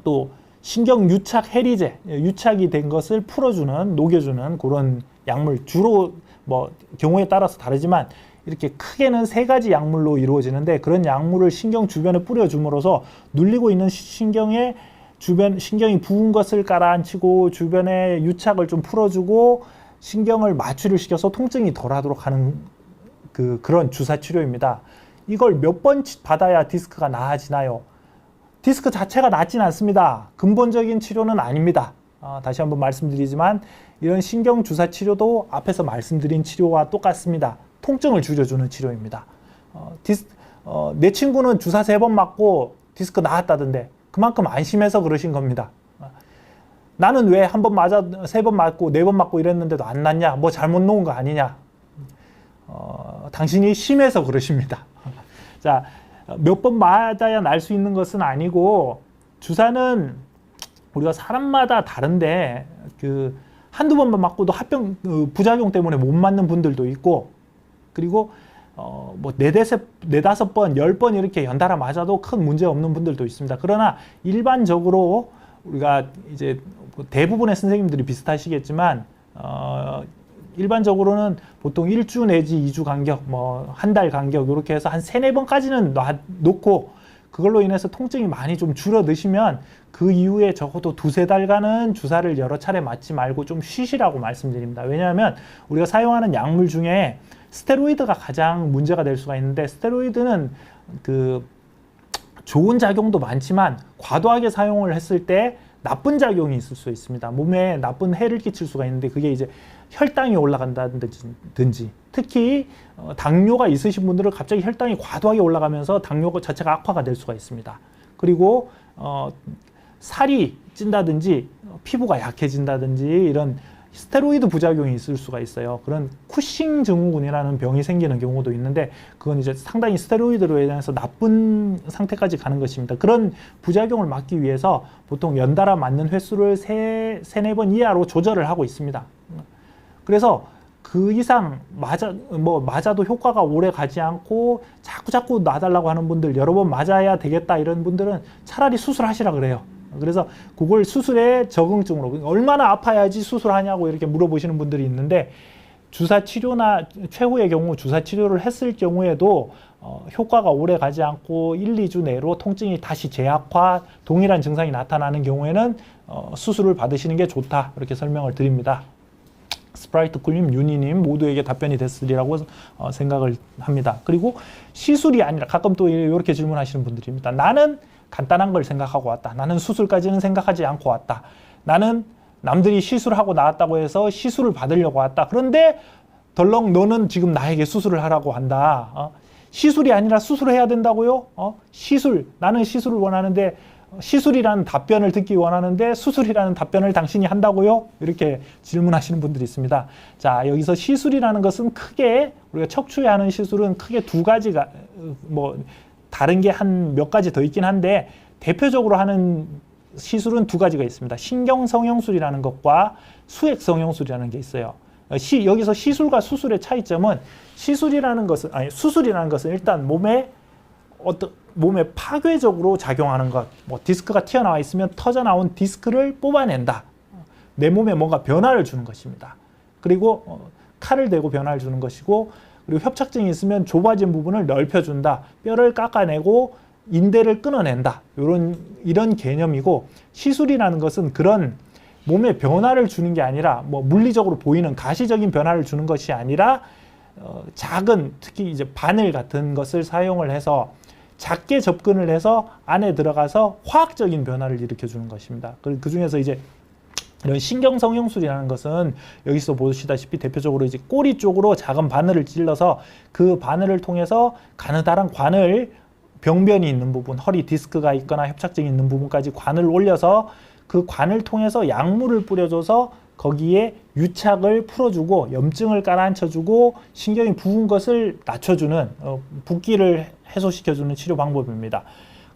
또 신경 유착 해리제, 유착이 된 것을 풀어주는, 녹여주는 그런 약물, 주로 뭐 경우에 따라서 다르지만 이렇게 크게는 3가지 약물로 이루어지는데, 그런 약물을 신경 주변에 뿌려줌으로써 눌리고 있는 신경의 신경이 부은 것을 가라앉히고 주변에 유착을 좀 풀어주고 신경을 마취를 시켜서 통증이 덜하도록 하는 그런 주사 치료입니다. 이걸 몇 번 받아야 디스크가 나아지나요? 디스크 자체가 낫진 않습니다. 근본적인 치료는 아닙니다. 다시 한번 말씀드리지만 이런 신경 주사 치료도 앞에서 말씀드린 치료와 똑같습니다. 통증을 줄여주는 치료입니다. 내 친구는 주사 3번 맞고 디스크 나았다던데 그만큼 안심해서 그러신 겁니다. 나는 왜 1번 맞아, 3번 맞고 4번 맞고 이랬는데도 안 낫냐? 뭐 잘못 놓은 거 아니냐? 당신이 심해서 그러십니다. 자, 몇 번 맞아야 날 수 있는 것은 아니고, 주사는 우리가 사람마다 다른데 한두 번만 맞고도 부작용 때문에 못 맞는 분들도 있고, 그리고 뭐 4, 5번, 10번 이렇게 연달아 맞아도 큰 문제 없는 분들도 있습니다. 그러나 일반적으로 우리가 이제 대부분의 선생님들이 비슷하시겠지만 일반적으로는 보통 1주 내지 2주 간격, 뭐 한 달 간격 이렇게 해서 한 3, 4번까지는 놓고, 그걸로 인해서 통증이 많이 좀 줄어드시면 그 이후에 적어도 2, 3달간은 주사를 여러 차례 맞지 말고 좀 쉬시라고 말씀드립니다. 왜냐하면 우리가 사용하는 약물 중에 스테로이드가 가장 문제가 될 수가 있는데, 스테로이드는 좋은 작용도 많지만 과도하게 사용을 했을 때 나쁜 작용이 있을 수 있습니다. 몸에 나쁜 해를 끼칠 수가 있는데, 그게 이제 혈당이 올라간다든지, 특히 당뇨가 있으신 분들은 갑자기 혈당이 과도하게 올라가면서 당뇨 자체가 악화가 될 수가 있습니다. 그리고 살이 찐다든지 피부가 약해진다든지 이런 스테로이드 부작용이 있을 수가 있어요. 그런 쿠싱 증후군이라는 병이 생기는 경우도 있는데, 그건 이제 상당히 스테로이드로 인해서 나쁜 상태까지 가는 것입니다. 그런 부작용을 막기 위해서 보통 연달아 맞는 횟수를 3, 4번 이하로 조절을 하고 있습니다. 그래서 그 이상 맞아도 효과가 오래 가지 않고 자꾸 놔달라고 하는 분들, 여러 번 맞아야 되겠다 이런 분들은 차라리 수술하시라 그래요. 그래서 그걸 수술의 적응증으로, 얼마나 아파야지 수술하냐고 이렇게 물어보시는 분들이 있는데, 주사 치료나 최후의 경우 주사 치료를 했을 경우에도 효과가 오래 가지 않고 1, 2주 내로 통증이 다시 재악화, 동일한 증상이 나타나는 경우에는 수술을 받으시는 게 좋다, 이렇게 설명을 드립니다. 스프라이트 쿨님, 윤희님 모두에게 답변이 됐으리라고 생각을 합니다. 그리고 시술이 아니라, 가끔 또 이렇게 질문하시는 분들입니다. 나는 간단한 걸 생각하고 왔다. 나는 수술까지는 생각하지 않고 왔다. 나는 남들이 시술하고 나왔다고 해서 시술을 받으려고 왔다. 그런데 덜렁 너는 지금 나에게 수술을 하라고 한다. 시술이 아니라 수술을 해야 된다고요? 나는 시술을 원하는데, 시술이라는 답변을 듣기 원하는데 수술이라는 답변을 당신이 한다고요? 이렇게 질문하시는 분들이 있습니다. 자, 여기서 시술이라는 것은 크게, 우리가 척추에 하는 시술은 크게 2가지가, 다른 게 한 몇 가지 더 있긴 한데, 대표적으로 하는 시술은 2가지가 있습니다. 신경성형술이라는 것과 수액성형술이라는 게 있어요. 여기서 시술과 수술의 차이점은, 수술이라는 것은 일단 몸에 파괴적으로 작용하는 것, 디스크가 튀어나와 있으면 터져나온 디스크를 뽑아낸다. 내 몸에 뭔가 변화를 주는 것입니다. 그리고 칼을 대고 변화를 주는 것이고, 그리고 협착증이 있으면 좁아진 부분을 넓혀준다. 뼈를 깎아내고 인대를 끊어낸다. 이런 개념이고, 시술이라는 것은 그런 몸에 변화를 주는 게 아니라, 물리적으로 보이는 가시적인 변화를 주는 것이 아니라 작은 특히 이제 바늘 같은 것을 사용을 해서 작게 접근을 해서 안에 들어가서 화학적인 변화를 일으켜 주는 것입니다. 그 중에서 이제 이런 신경성형술이라는 것은 여기서 보시다시피 대표적으로 이제 꼬리 쪽으로 작은 바늘을 찔러서 그 바늘을 통해서 가느다란 관을 병변이 있는 부분, 허리 디스크가 있거나 협착증이 있는 부분까지 관을 올려서 그 관을 통해서 약물을 뿌려줘서 거기에 유착을 풀어주고 염증을 깔아앉혀주고 신경이 부은 것을 낮춰주는 붓기를 해소시켜주는 치료 방법입니다.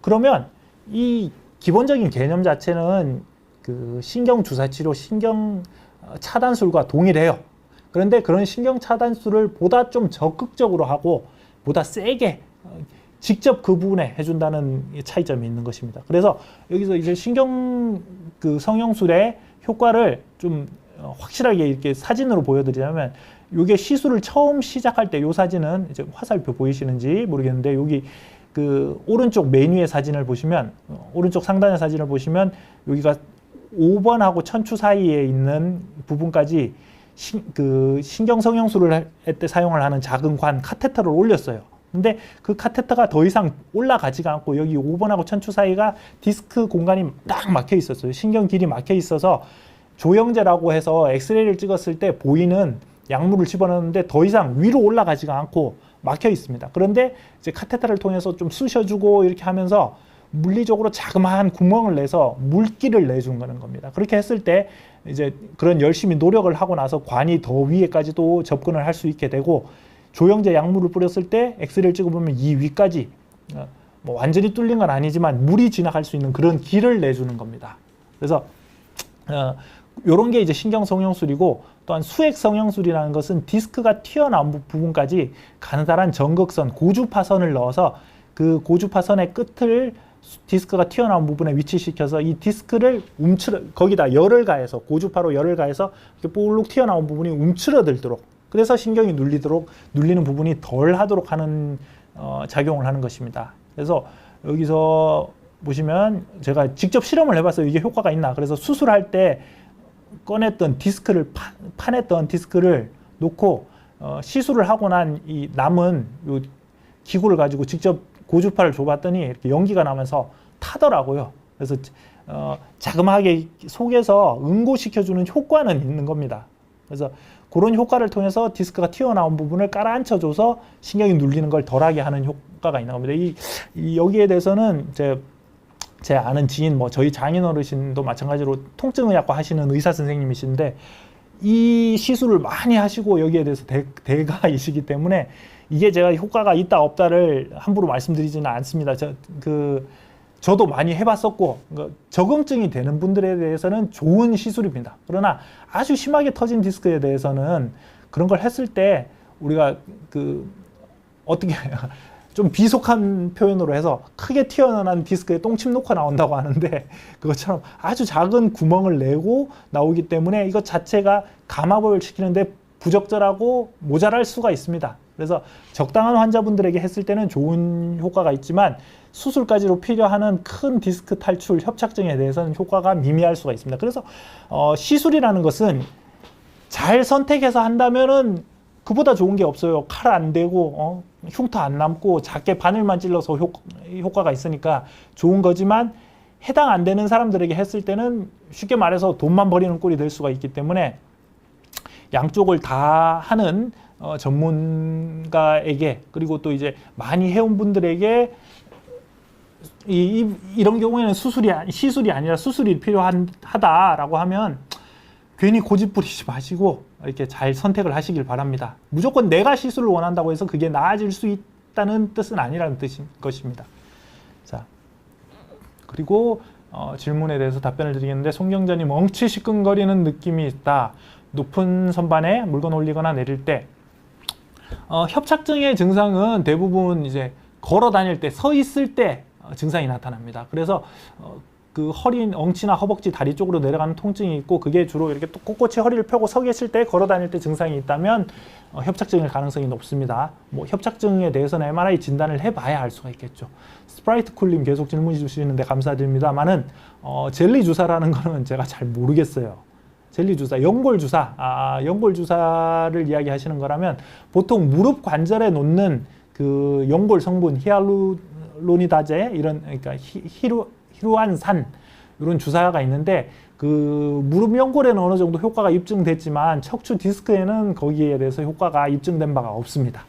그러면 이 기본적인 개념 자체는 그 신경 주사 치료, 신경 차단술과 동일해요. 그런데 그런 신경 차단술을 보다 좀 적극적으로 하고 보다 세게 직접 그 부분에 해준다는 차이점이 있는 것입니다. 그래서 여기서 이제 신경 그 성형술의 효과를 좀 확실하게 이렇게 사진으로 보여드리자면, 이게 시술을 처음 시작할 때 이 사진은 이제 화살표 보이시는지 모르겠는데, 여기 그 오른쪽 메뉴의 사진을 보시면, 오른쪽 상단의 사진을 보시면 여기가 5번하고 천추 사이에 있는 부분까지 그 신경 성형술을 할 때 사용을 하는 작은 관 카테터를 올렸어요. 근데 그 카테터가 더 이상 올라가지가 않고 여기 5번하고 천추 사이가 디스크 공간이 딱 막혀 있었어요. 신경 길이 막혀 있어서 조영제라고 해서 엑스레이를 찍었을 때 보이는 약물을 집어넣는데 더 이상 위로 올라가지가 않고 막혀 있습니다. 그런데 이제 카테터를 통해서 좀 쑤셔주고 이렇게 하면서 물리적으로 자그마한 구멍을 내서 물기를 내준 거는 겁니다. 그렇게 했을 때 이제 그런 열심히 노력을 하고 나서 관이 더 위에까지도 접근을 할 수 있게 되고, 조영제 약물을 뿌렸을 때 엑스레이를 찍어보면 이 위까지 뭐 완전히 뚫린 건 아니지만 물이 지나갈 수 있는 그런 길을 내주는 겁니다. 그래서 요런 게 이제 신경 성형술이고, 또한 수액 성형술이라는 것은 디스크가 튀어나온 부분까지 가느다란 전극선, 고주파선을 넣어서 그 고주파선의 끝을 디스크가 튀어나온 부분에 위치시켜서 이 디스크를 거기다 열을 가해서, 고주파로 열을 가해서 이렇게 볼록 튀어나온 부분이 움츠러들도록, 그래서 신경이 눌리는 부분이 덜 하도록 하는 작용을 하는 것입니다. 그래서 여기서 보시면 제가 직접 실험을 해봤어요. 이게 효과가 있나. 그래서 수술할 때 꺼냈던 디스크를 파냈던 디스크를 놓고 시술을 하고 난 이 남은 요 기구를 가지고 직접 고주파를 줘봤더니 이렇게 연기가 나면서 타더라고요. 그래서 자그마하게 속에서 응고시켜주는 효과는 있는 겁니다. 그래서 그런 효과를 통해서 디스크가 튀어나온 부분을 깔아앉혀줘서 신경이 눌리는 걸 덜하게 하는 효과가 있는 겁니다. 여기에 대해서는 제 아는 지인, 뭐 저희 장인 어르신도 마찬가지로 통증의학과 하시는 의사 선생님이신데, 이 시술을 많이 하시고 여기에 대해서 대가이시기 때문에 이게 제가 효과가 있다 없다를 함부로 말씀드리지는 않습니다. 저도 많이 해봤었고, 적응증이 되는 분들에 대해서는 좋은 시술입니다. 그러나 아주 심하게 터진 디스크에 대해서는 그런 걸 했을 때 우리가 어떻게 좀 비속한 표현으로 해서 크게 튀어나온 디스크에 똥침 놓고 나온다고 하는데, 그것처럼 아주 작은 구멍을 내고 나오기 때문에 이것 자체가 감압을 시키는데 부적절하고 모자랄 수가 있습니다. 그래서 적당한 환자분들에게 했을 때는 좋은 효과가 있지만, 수술까지로 필요하는 큰 디스크 탈출, 협착증에 대해서는 효과가 미미할 수가 있습니다. 그래서 시술이라는 것은 잘 선택해서 한다면은 그보다 좋은 게 없어요. 칼 안 대고 흉터 안 남고 작게 바늘만 찔러서 효과가 있으니까 좋은 거지만, 해당 안 되는 사람들에게 했을 때는 쉽게 말해서 돈만 버리는 꼴이 될 수가 있기 때문에 양쪽을 다 하는 전문가에게, 그리고 또 이제 많이 해온 분들에게 이런 경우에는 시술이 아니라 수술이 필요하다라고 하면 괜히 고집 부리지 마시고 이렇게 잘 선택을 하시길 바랍니다. 무조건 내가 시술을 원한다고 해서 그게 나아질 수 있다는 뜻은 아니라는 것입니다. 자, 그리고 질문에 대해서 답변을 드리겠는데, 송경자님, 엉치 시끈거리는 느낌이 있다. 높은 선반에 물건 올리거나 내릴 때. 협착증의 증상은 대부분 이제 걸어 다닐 때, 서 있을 때 증상이 나타납니다. 그래서 그 허리, 엉치나 허벅지, 다리 쪽으로 내려가는 통증이 있고, 그게 주로 이렇게 또 꼿꼿이 허리를 펴고 서 계실 때, 걸어 다닐 때 증상이 있다면 협착증일 가능성이 높습니다. 뭐 협착증에 대해서는 MRI 진단을 해봐야 알 수가 있겠죠. 스프라이트 쿨님 계속 질문 주시는데 감사드립니다만은 젤리 주사라는 거는 제가 잘 모르겠어요. 젤리 주사, 연골 주사, 연골 주사를 이야기하시는 거라면 보통 무릎 관절에 놓는 그 연골 성분 히알루로니다제 이런 그러니까 히루안산 이런 주사가 있는데 그 무릎 연골에는 어느 정도 효과가 입증됐지만 척추 디스크에는 거기에 대해서 효과가 입증된 바가 없습니다.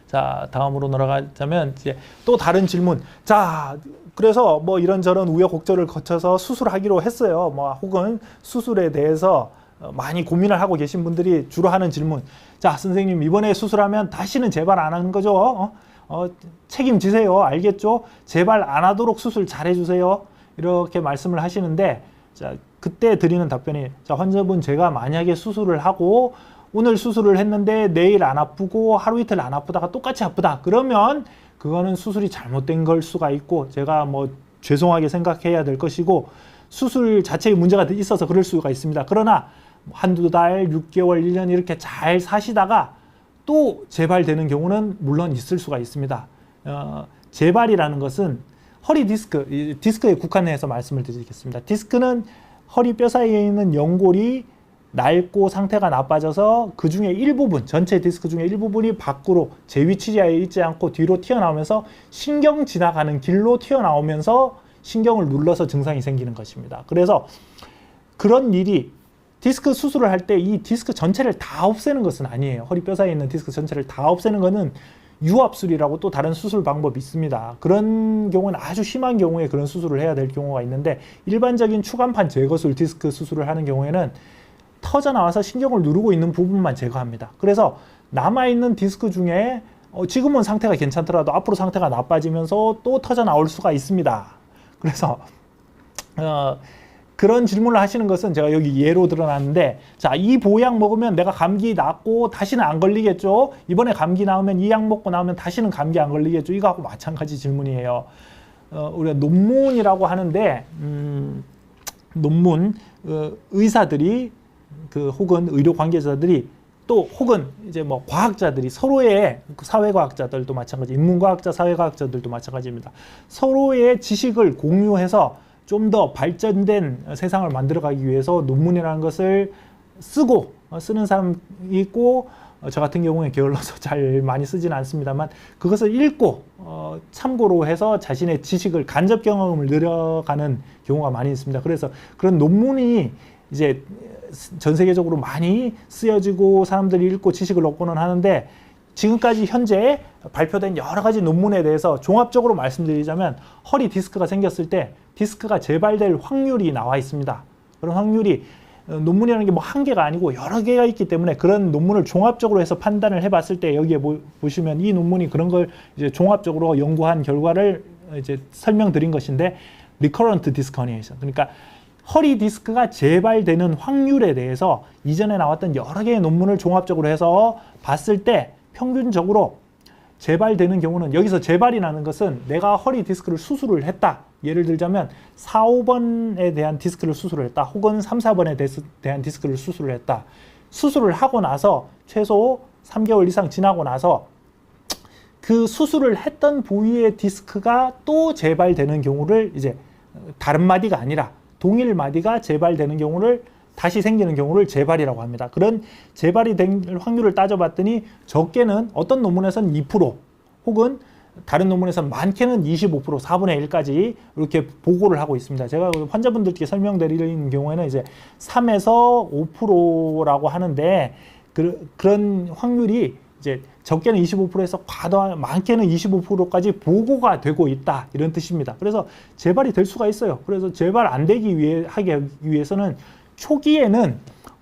자, 다음으로 넘어가자면 이제 또 다른 질문. 자, 그래서 뭐 이런저런 우여곡절을 거쳐서 수술하기로 했어요. 뭐 혹은 수술에 대해서 많이 고민을 하고 계신 분들이 주로 하는 질문. 자, 선생님 이번에 수술하면 다시는 재발 안 하는 거죠? 책임지세요. 알겠죠? 재발 안 하도록 수술 잘 해주세요. 이렇게 말씀을 하시는데, 자, 그때 드리는 답변이, 자, 환자분 제가 만약에 수술을 하고 오늘 수술을 했는데 내일 안 아프고 하루 이틀 안 아프다가 똑같이 아프다. 그러면 그거는 수술이 잘못된 걸 수가 있고 제가 뭐 죄송하게 생각해야 될 것이고 수술 자체에 문제가 있어서 그럴 수가 있습니다. 그러나 한두 달, 6개월, 1년 이렇게 잘 사시다가 또 재발되는 경우는 물론 있을 수가 있습니다. 재발이라는 것은 허리 디스크에 국한해서 말씀을 드리겠습니다. 디스크는 허리 뼈 사이에 있는 연골이 낡고 상태가 나빠져서 그 중에 일부분, 전체 디스크 중에 일부분이 밖으로 제 위치에 있지 않고 뒤로 튀어나오면서 신경 지나가는 길로 튀어나오면서 신경을 눌러서 증상이 생기는 것입니다. 그래서 그런 일이 디스크 수술을 할 때 이 디스크 전체를 다 없애는 것은 아니에요. 허리 뼈 사이에 있는 디스크 전체를 다 없애는 것은 유압술이라고 또 다른 수술 방법이 있습니다. 그런 경우는 아주 심한 경우에 그런 수술을 해야 될 경우가 있는데 일반적인 추간판 제거술 디스크 수술을 하는 경우에는 터져 나와서 신경을 누르고 있는 부분만 제거합니다. 그래서 남아있는 디스크 중에 지금은 상태가 괜찮더라도 앞으로 상태가 나빠지면서 또 터져 나올 수가 있습니다. 그래서 그런 질문을 하시는 것은 제가 여기 예로 들어놨는데, 자, 이 보약 먹으면 내가 감기 낫고 다시는 안 걸리겠죠? 이번에 감기 나오면 이 약 먹고 나오면 다시는 감기 안 걸리겠죠? 이거하고 마찬가지 질문이에요. 우리가 논문이라고 하는데 논문 의사들이 혹은 의료 관계자들이 또 혹은 이제 뭐 과학자들이 서로의 사회과학자들도 마찬가지, 인문과학자, 사회과학자들도 마찬가지입니다. 서로의 지식을 공유해서 좀 더 발전된 세상을 만들어가기 위해서 논문이라는 것을 쓰는 사람이 있고, 저 같은 경우에 게을러서 잘 많이 쓰지는 않습니다만 그것을 읽고 참고로 해서 자신의 지식을 간접 경험을 늘려가는 경우가 많이 있습니다. 그래서 그런 논문이 이제 전 세계적으로 많이 쓰여지고 사람들이 읽고 지식을 얻고는 하는데, 지금까지 현재 발표된 여러 가지 논문에 대해서 종합적으로 말씀드리자면 허리 디스크가 생겼을 때 디스크가 재발될 확률이 나와 있습니다. 그런 확률이 논문이라는 게 뭐 한 개가 아니고 여러 개가 있기 때문에 그런 논문을 종합적으로 해서 판단을 해봤을 때 여기에 보시면 이 논문이 그런 걸 이제 종합적으로 연구한 결과를 이제 설명드린 것인데, recurrent disc herniation, 그러니까 허리 디스크가 재발되는 확률에 대해서 이전에 나왔던 여러 개의 논문을 종합적으로 해서 봤을 때 평균적으로 재발되는 경우는, 여기서 재발이라는 것은 내가 허리 디스크를 수술을 했다. 예를 들자면 4, 5번에 대한 디스크를 수술을 했다. 혹은 3, 4번에 대한 디스크를 수술을 했다. 수술을 하고 나서 최소 3개월 이상 지나고 나서 그 수술을 했던 부위의 디스크가 또 재발되는 경우를, 이제 다른 마디가 아니라 동일 마디가 재발되는 경우를, 다시 생기는 경우를 재발이라고 합니다. 그런 재발이 될 확률을 따져봤더니 적게는 어떤 논문에서는 2%, 혹은 다른 논문에서는 많게는 25%, 4분의 1까지 이렇게 보고를 하고 있습니다. 제가 환자분들께 설명드리는 경우에는 이제 3에서 5%라고 하는데 그런 확률이 이제 적게는 25%에서 많게는 25%까지 보고가 되고 있다, 이런 뜻입니다. 그래서 재발이 될 수가 있어요. 그래서 재발 안 되기 하기 위해서는 초기에는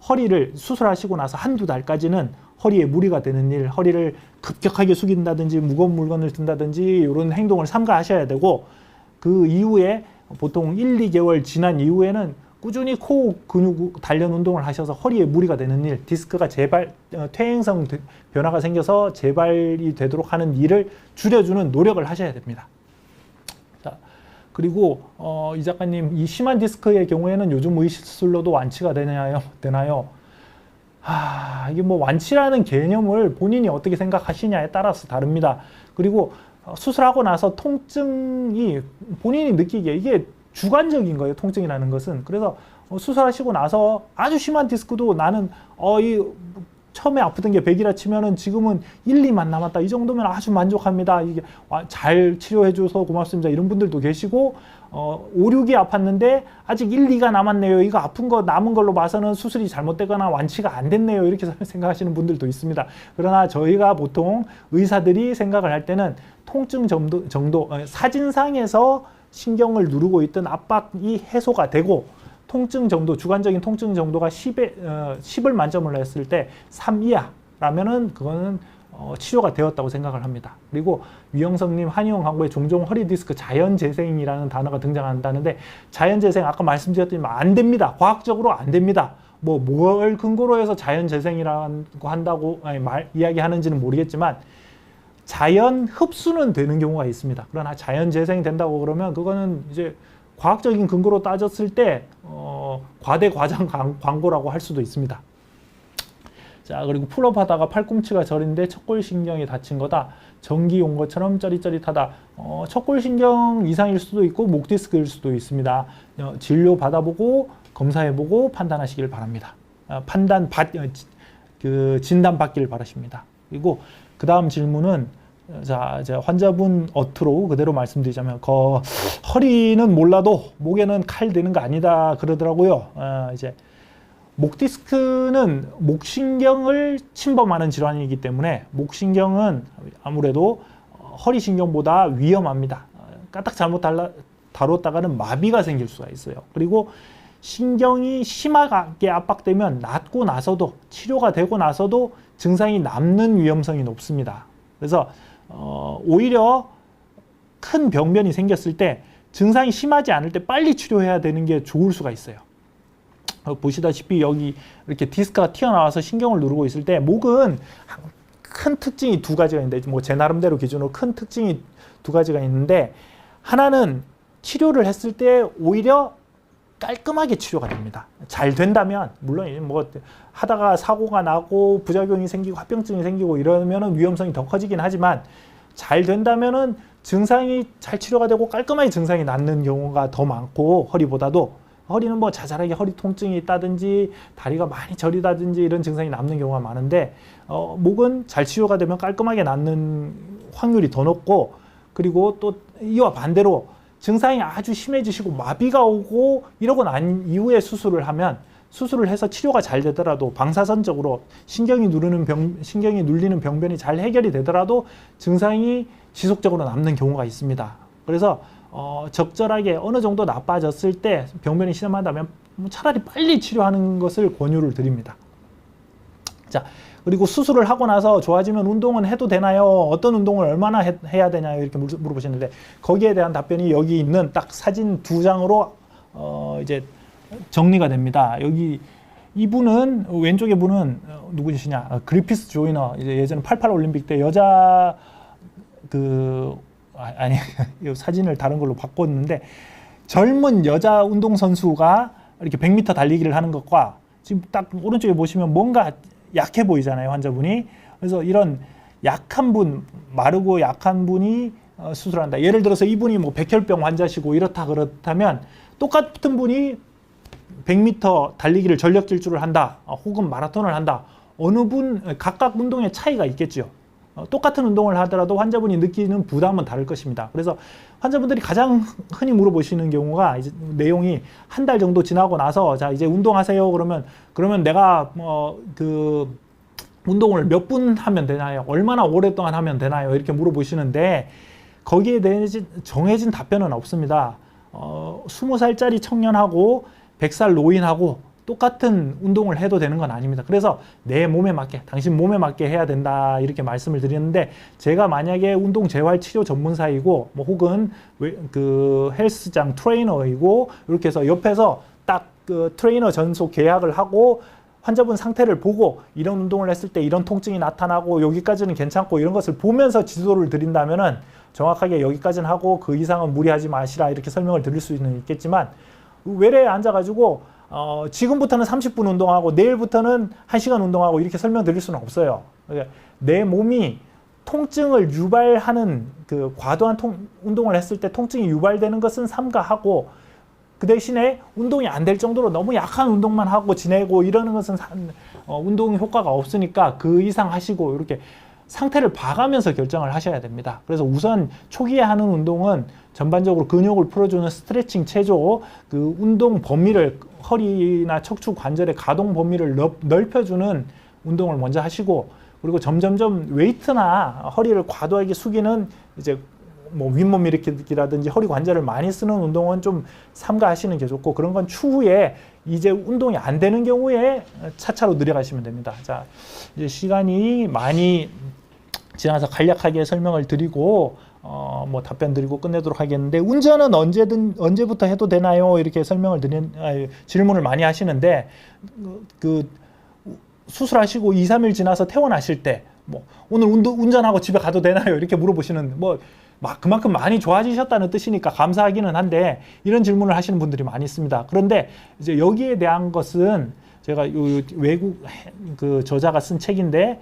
허리를 수술하시고 나서 한두 달까지는 허리에 무리가 되는 일, 허리를 급격하게 숙인다든지 무거운 물건을 든다든지 이런 행동을 삼가하셔야 되고, 그 이후에 보통 1, 2개월 지난 이후에는 꾸준히 코어 근육 단련 운동을 하셔서 허리에 무리가 되는 일, 디스크가 퇴행성 변화가 생겨서 재발이 되도록 하는 일을 줄여주는 노력을 하셔야 됩니다. 자, 그리고 이 작가님, 이 심한 디스크의 경우에는 요즘 의술로도 완치가 되나요? 이게 뭐 완치라는 개념을 본인이 어떻게 생각하시냐에 따라서 다릅니다. 그리고 수술하고 나서 통증이 본인이 느끼기에 이게 주관적인 거예요, 통증이라는 것은. 그래서 수술하시고 나서 아주 심한 디스크도 나는 이 처음에 아프던 게 100이라 치면은 지금은 1, 2만 남았다. 이 정도면 아주 만족합니다. 이게 잘 치료해줘서 고맙습니다. 이런 분들도 계시고 5, 6이 아팠는데 아직 1, 2가 남았네요. 이거 아픈 거 남은 걸로 봐서는 수술이 잘못되거나 완치가 안 됐네요. 이렇게 생각하시는 분들도 있습니다. 그러나 저희가 보통 의사들이 생각을 할 때는 통증 정도 사진상에서 신경을 누르고 있던 압박이 해소가 되고 통증 정도, 주관적인 통증 정도가 10을 만점으로 했을 때 3 이하라면은 그거는 치료가 되었다고 생각을 합니다. 그리고 위영성님 한의원 광고에 종종 허리 디스크 자연재생이라는 단어가 등장한다는데 자연재생 아까 말씀드렸더니 안 됩니다. 과학적으로 안 됩니다. 뭘 근거로 해서 자연재생이라고 한다고 이야기하는지는 모르겠지만 자연 흡수는 되는 경우가 있습니다. 그러나 자연재생 된다고 그러면 그거는 이제 과학적인 근거로 따졌을 때 과대과장 광고라고 할 수도 있습니다. 자, 그리고 풀업하다가 팔꿈치가 저린데 척골신경이 다친 거다. 전기 온 것처럼 짜릿짜릿하다. 척골신경 이상일 수도 있고 목 디스크일 수도 있습니다. 진료 받아보고 검사해보고 판단하시길 바랍니다. 진단 받기를 바라십니다. 그리고 그 다음 질문은 자, 이제 환자분 어투로 그대로 말씀드리자면 허리는 몰라도 목에는 칼 드는 거 아니다 그러더라고요. 이제 목 디스크는 목신경을 침범하는 질환이기 때문에 목신경은 아무래도 허리신경보다 위험합니다. 까딱 잘못 다뤘다가는 마비가 생길 수가 있어요. 그리고 신경이 심하게 압박되면 낫고 나서도 치료가 되고 나서도 증상이 남는 위험성이 높습니다. 그래서 오히려 큰 병변이 생겼을 때 증상이 심하지 않을 때 빨리 치료해야 되는 게 좋을 수가 있어요. 보시다시피 여기 이렇게 디스크가 튀어나와서 신경을 누르고 있을 때 목은 큰 특징이 두 가지가 있는데 제 나름대로 기준으로 큰 특징이 두 가지가 있는데 하나는 치료를 했을 때 오히려 깔끔하게 치료가 됩니다. 잘 된다면 물론 하다가 사고가 나고 부작용이 생기고 합병증이 생기고 이러면은 위험성이 더 커지긴 하지만 잘 된다면은 증상이 잘 치료가 되고 깔끔하게 증상이 낫는 경우가 더 많고 허리는 자잘하게 허리 통증이 있다든지 다리가 많이 저리다든지 이런 증상이 남는 경우가 많은데 목은 잘 치료가 되면 깔끔하게 낫는 확률이 더 높고 그리고 또 이와 반대로 증상이 아주 심해지시고 마비가 오고 이러고 난 이후에 수술을 해서 치료가 잘 되더라도 방사선적으로 신경이 눌리는 병변이 잘 해결이 되더라도 증상이 지속적으로 남는 경우가 있습니다. 그래서 적절하게 어느 정도 나빠졌을 때 병변이 심하다면 차라리 빨리 치료하는 것을 권유를 드립니다. 자, 그리고 수술을 하고 나서 좋아지면 운동은 해도 되나요? 어떤 운동을 얼마나 해야 되나요? 이렇게 물어보시는데 거기에 대한 답변이 여기 있는 딱 사진 2장으로 이제 정리가 됩니다. 여기 이분은 왼쪽에 분은 누구시냐? 그리피스 조이너. 이제 예전에 88 올림픽 때 여자 사진을 다른 걸로 바꿨는데 젊은 여자 운동선수가 이렇게 100m 달리기를 하는 것과 지금 딱 오른쪽에 보시면 뭔가 약해 보이잖아요, 환자분이. 그래서 이런 약한 분, 마르고 약한 분이 수술한다. 예를 들어서 이분이 백혈병 환자시고 그렇다면 똑같은 분이 100m 달리기를 전력 질주를 한다, 혹은 마라톤을 한다. 각각 운동의 차이가 있겠죠. 똑같은 운동을 하더라도 환자분이 느끼는 부담은 다를 것입니다. 그래서 환자분들이 가장 흔히 물어보시는 경우가 이제 내용이 한 달 정도 지나고 나서 자 이제 운동하세요 그러면 내가 운동을 몇 분 하면 되나요? 얼마나 오랫동안 하면 되나요? 이렇게 물어보시는데 거기에 대해서 정해진 답변은 없습니다. 20살짜리 청년하고 100살 노인하고 똑같은 운동을 해도 되는 건 아닙니다. 그래서 내 몸에 맞게, 당신 몸에 맞게 해야 된다 이렇게 말씀을 드리는데 제가 만약에 운동 재활 치료 전문사이고 혹은 헬스장 트레이너이고 이렇게 해서 옆에서 딱 트레이너 전속 계약을 하고 환자분 상태를 보고 이런 운동을 했을 때 이런 통증이 나타나고 여기까지는 괜찮고 이런 것을 보면서 지도를 드린다면은 정확하게 여기까지는 하고 그 이상은 무리하지 마시라 이렇게 설명을 드릴 수는 있겠지만 외래에 앉아가지고 지금부터는 30분 운동하고 내일부터는 1시간 운동하고 이렇게 설명드릴 수는 없어요. 내 몸이 통증을 유발하는 과도한 운동을 했을 때 통증이 유발되는 것은 삼가하고 그 대신에 운동이 안 될 정도로 너무 약한 운동만 하고 지내고 이러는 것은 운동 효과가 없으니까 그 이상 하시고 이렇게 상태를 봐가면서 결정을 하셔야 됩니다. 그래서 우선 초기에 하는 운동은 전반적으로 근육을 풀어주는 스트레칭 체조, 그 운동 범위를 허리나 척추 관절의 가동 범위를 넓혀주는 운동을 먼저 하시고, 그리고 점점점 웨이트나 허리를 과도하게 숙이는 이제 뭐 윗몸 일으키기라든지 허리 관절을 많이 쓰는 운동은 좀 삼가하시는 게 좋고, 그런 건 추후에 이제 운동이 안 되는 경우에 차차로 늘려가시면 됩니다. 자, 이제 시간이 많이 지나서 간략하게 설명을 드리고 뭐 답변 드리고 끝내도록 하겠는데, 운전은 언제부터 해도 되나요? 이렇게 질문을 많이 하시는데, 그 수술하시고 2, 3일 지나서 퇴원하실 때 뭐 오늘 운전하고 집에 가도 되나요? 이렇게 물어보시는, 뭐 그만큼 많이 좋아지셨다는 뜻이니까 감사하기는 한데, 이런 질문을 하시는 분들이 많이 있습니다. 그런데 이제 여기에 대한 것은 제가 외국 그 저자가 쓴 책인데,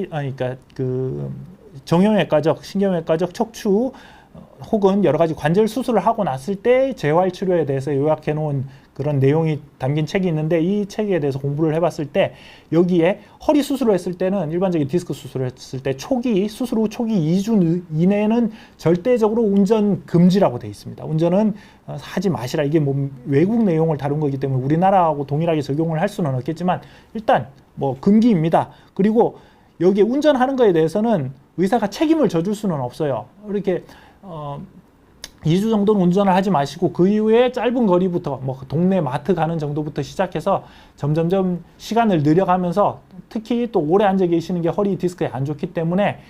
그러니까 그 정형외과적, 신경외과적 척추 혹은 여러 가지 관절 수술을 하고 났을 때 재활 치료에 대해서 요약해 놓은 그런 내용이 담긴 책이 있는데, 이 책에 대해서 공부를 해봤을 때 여기에 허리 수술을 했을 때는, 일반적인 디스크 수술을 했을 때 수술 후 초기 2주 이내에는 절대적으로 운전 금지라고 되어 있습니다. 운전은 하지 마시라. 이게 뭐 외국 내용을 다룬 거기 때문에 우리나라하고 동일하게 적용을 할 수는 없겠지만 일단 뭐 금기입니다. 그리고 여기에 운전하는 거에 대해서는 의사가 책임을 져줄 수는 없어요. 이렇게 2주 정도는 운전을 하지 마시고, 그 이후에 짧은 거리부터 뭐 동네 마트 가는 정도부터 시작해서 점점점 시간을 늘려가면서, 특히 또 오래 앉아 계시는 게 허리 디스크에 안 좋기 때문에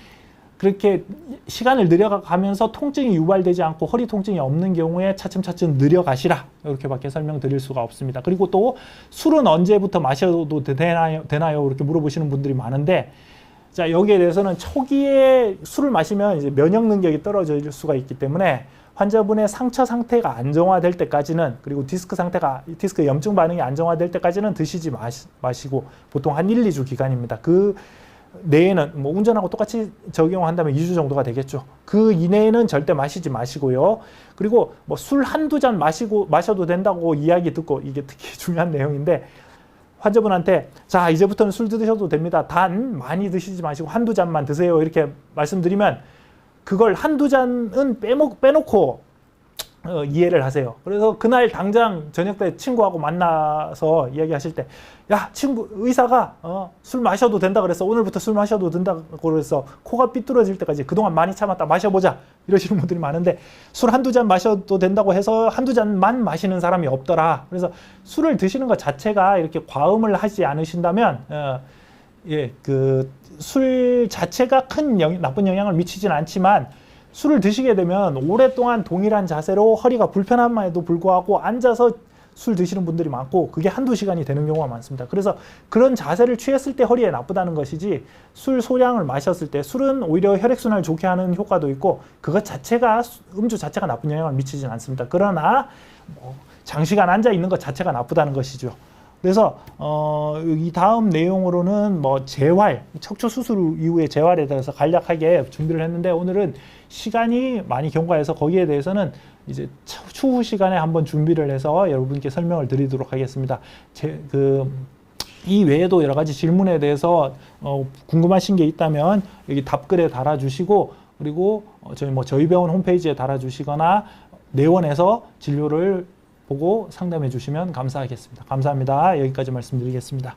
그렇게 시간을 늘려가면서 통증이 유발되지 않고 허리 통증이 없는 경우에 차츰차츰 늘려가시라, 이렇게밖에 설명드릴 수가 없습니다. 그리고 또 술은 언제부터 마셔도 되나요? 이렇게 물어보시는 분들이 많은데, 자, 여기에 대해서는 초기에 술을 마시면 이제 면역 능력이 떨어질 수가 있기 때문에 환자분의 상처 상태가 안정화될 때까지는, 그리고 디스크 염증 반응이 안정화될 때까지는 드시지 마시고, 보통 한 1, 2주 기간입니다. 그 내에는 뭐 운전하고 똑같이 적용한다면 2주 정도가 되겠죠. 그 이내에는 절대 마시지 마시고요. 그리고 뭐 술 한두 잔 마셔도 된다고 이야기 듣고, 이게 특히 중요한 내용인데, 환자분한테 자, 이제부터는 술 드셔도 됩니다. 단 많이 드시지 마시고 한두 잔만 드세요, 이렇게 말씀드리면 그걸 한두 잔은 빼놓고 이해를 하세요. 그래서 그날 당장 저녁 때 친구하고 만나서 이야기하실 때, 야, 의사가 술 마셔도 된다 그래서 오늘부터 술 마셔도 된다고 그래서 코가 삐뚤어질 때까지 그동안 많이 참았다, 마셔보자, 이러시는 분들이 많은데, 술 한두 잔 마셔도 된다고 해서 한두 잔만 마시는 사람이 없더라. 그래서 술을 드시는 것 자체가 이렇게 과음을 하지 않으신다면 그 술 자체가 큰 나쁜 영향을 미치진 않지만, 술을 드시게 되면 오랫동안 동일한 자세로 허리가 불편함에도 불구하고 앉아서 술 드시는 분들이 많고, 그게 한두 시간이 되는 경우가 많습니다. 그래서 그런 자세를 취했을 때 허리에 나쁘다는 것이지, 술 소량을 마셨을 때, 술은 오히려 혈액순환을 좋게 하는 효과도 있고 그것 자체가, 음주 자체가 나쁜 영향을 미치진 않습니다. 그러나 뭐 장시간 앉아 있는 것 자체가 나쁘다는 것이죠. 그래서 이 다음 내용으로는 뭐 재활, 척추 수술 이후의 재활에 대해서 간략하게 준비를 했는데, 오늘은 시간이 많이 경과해서 거기에 대해서는 이제 추후 시간에 한번 준비를 해서 여러분께 설명을 드리도록 하겠습니다. 이 외에도 여러 가지 질문에 대해서 궁금하신 게 있다면 여기 답글에 달아주시고, 그리고 저희 병원 홈페이지에 달아주시거나 내원에서 진료를 보고 상담해 주시면 감사하겠습니다. 감사합니다. 여기까지 말씀드리겠습니다.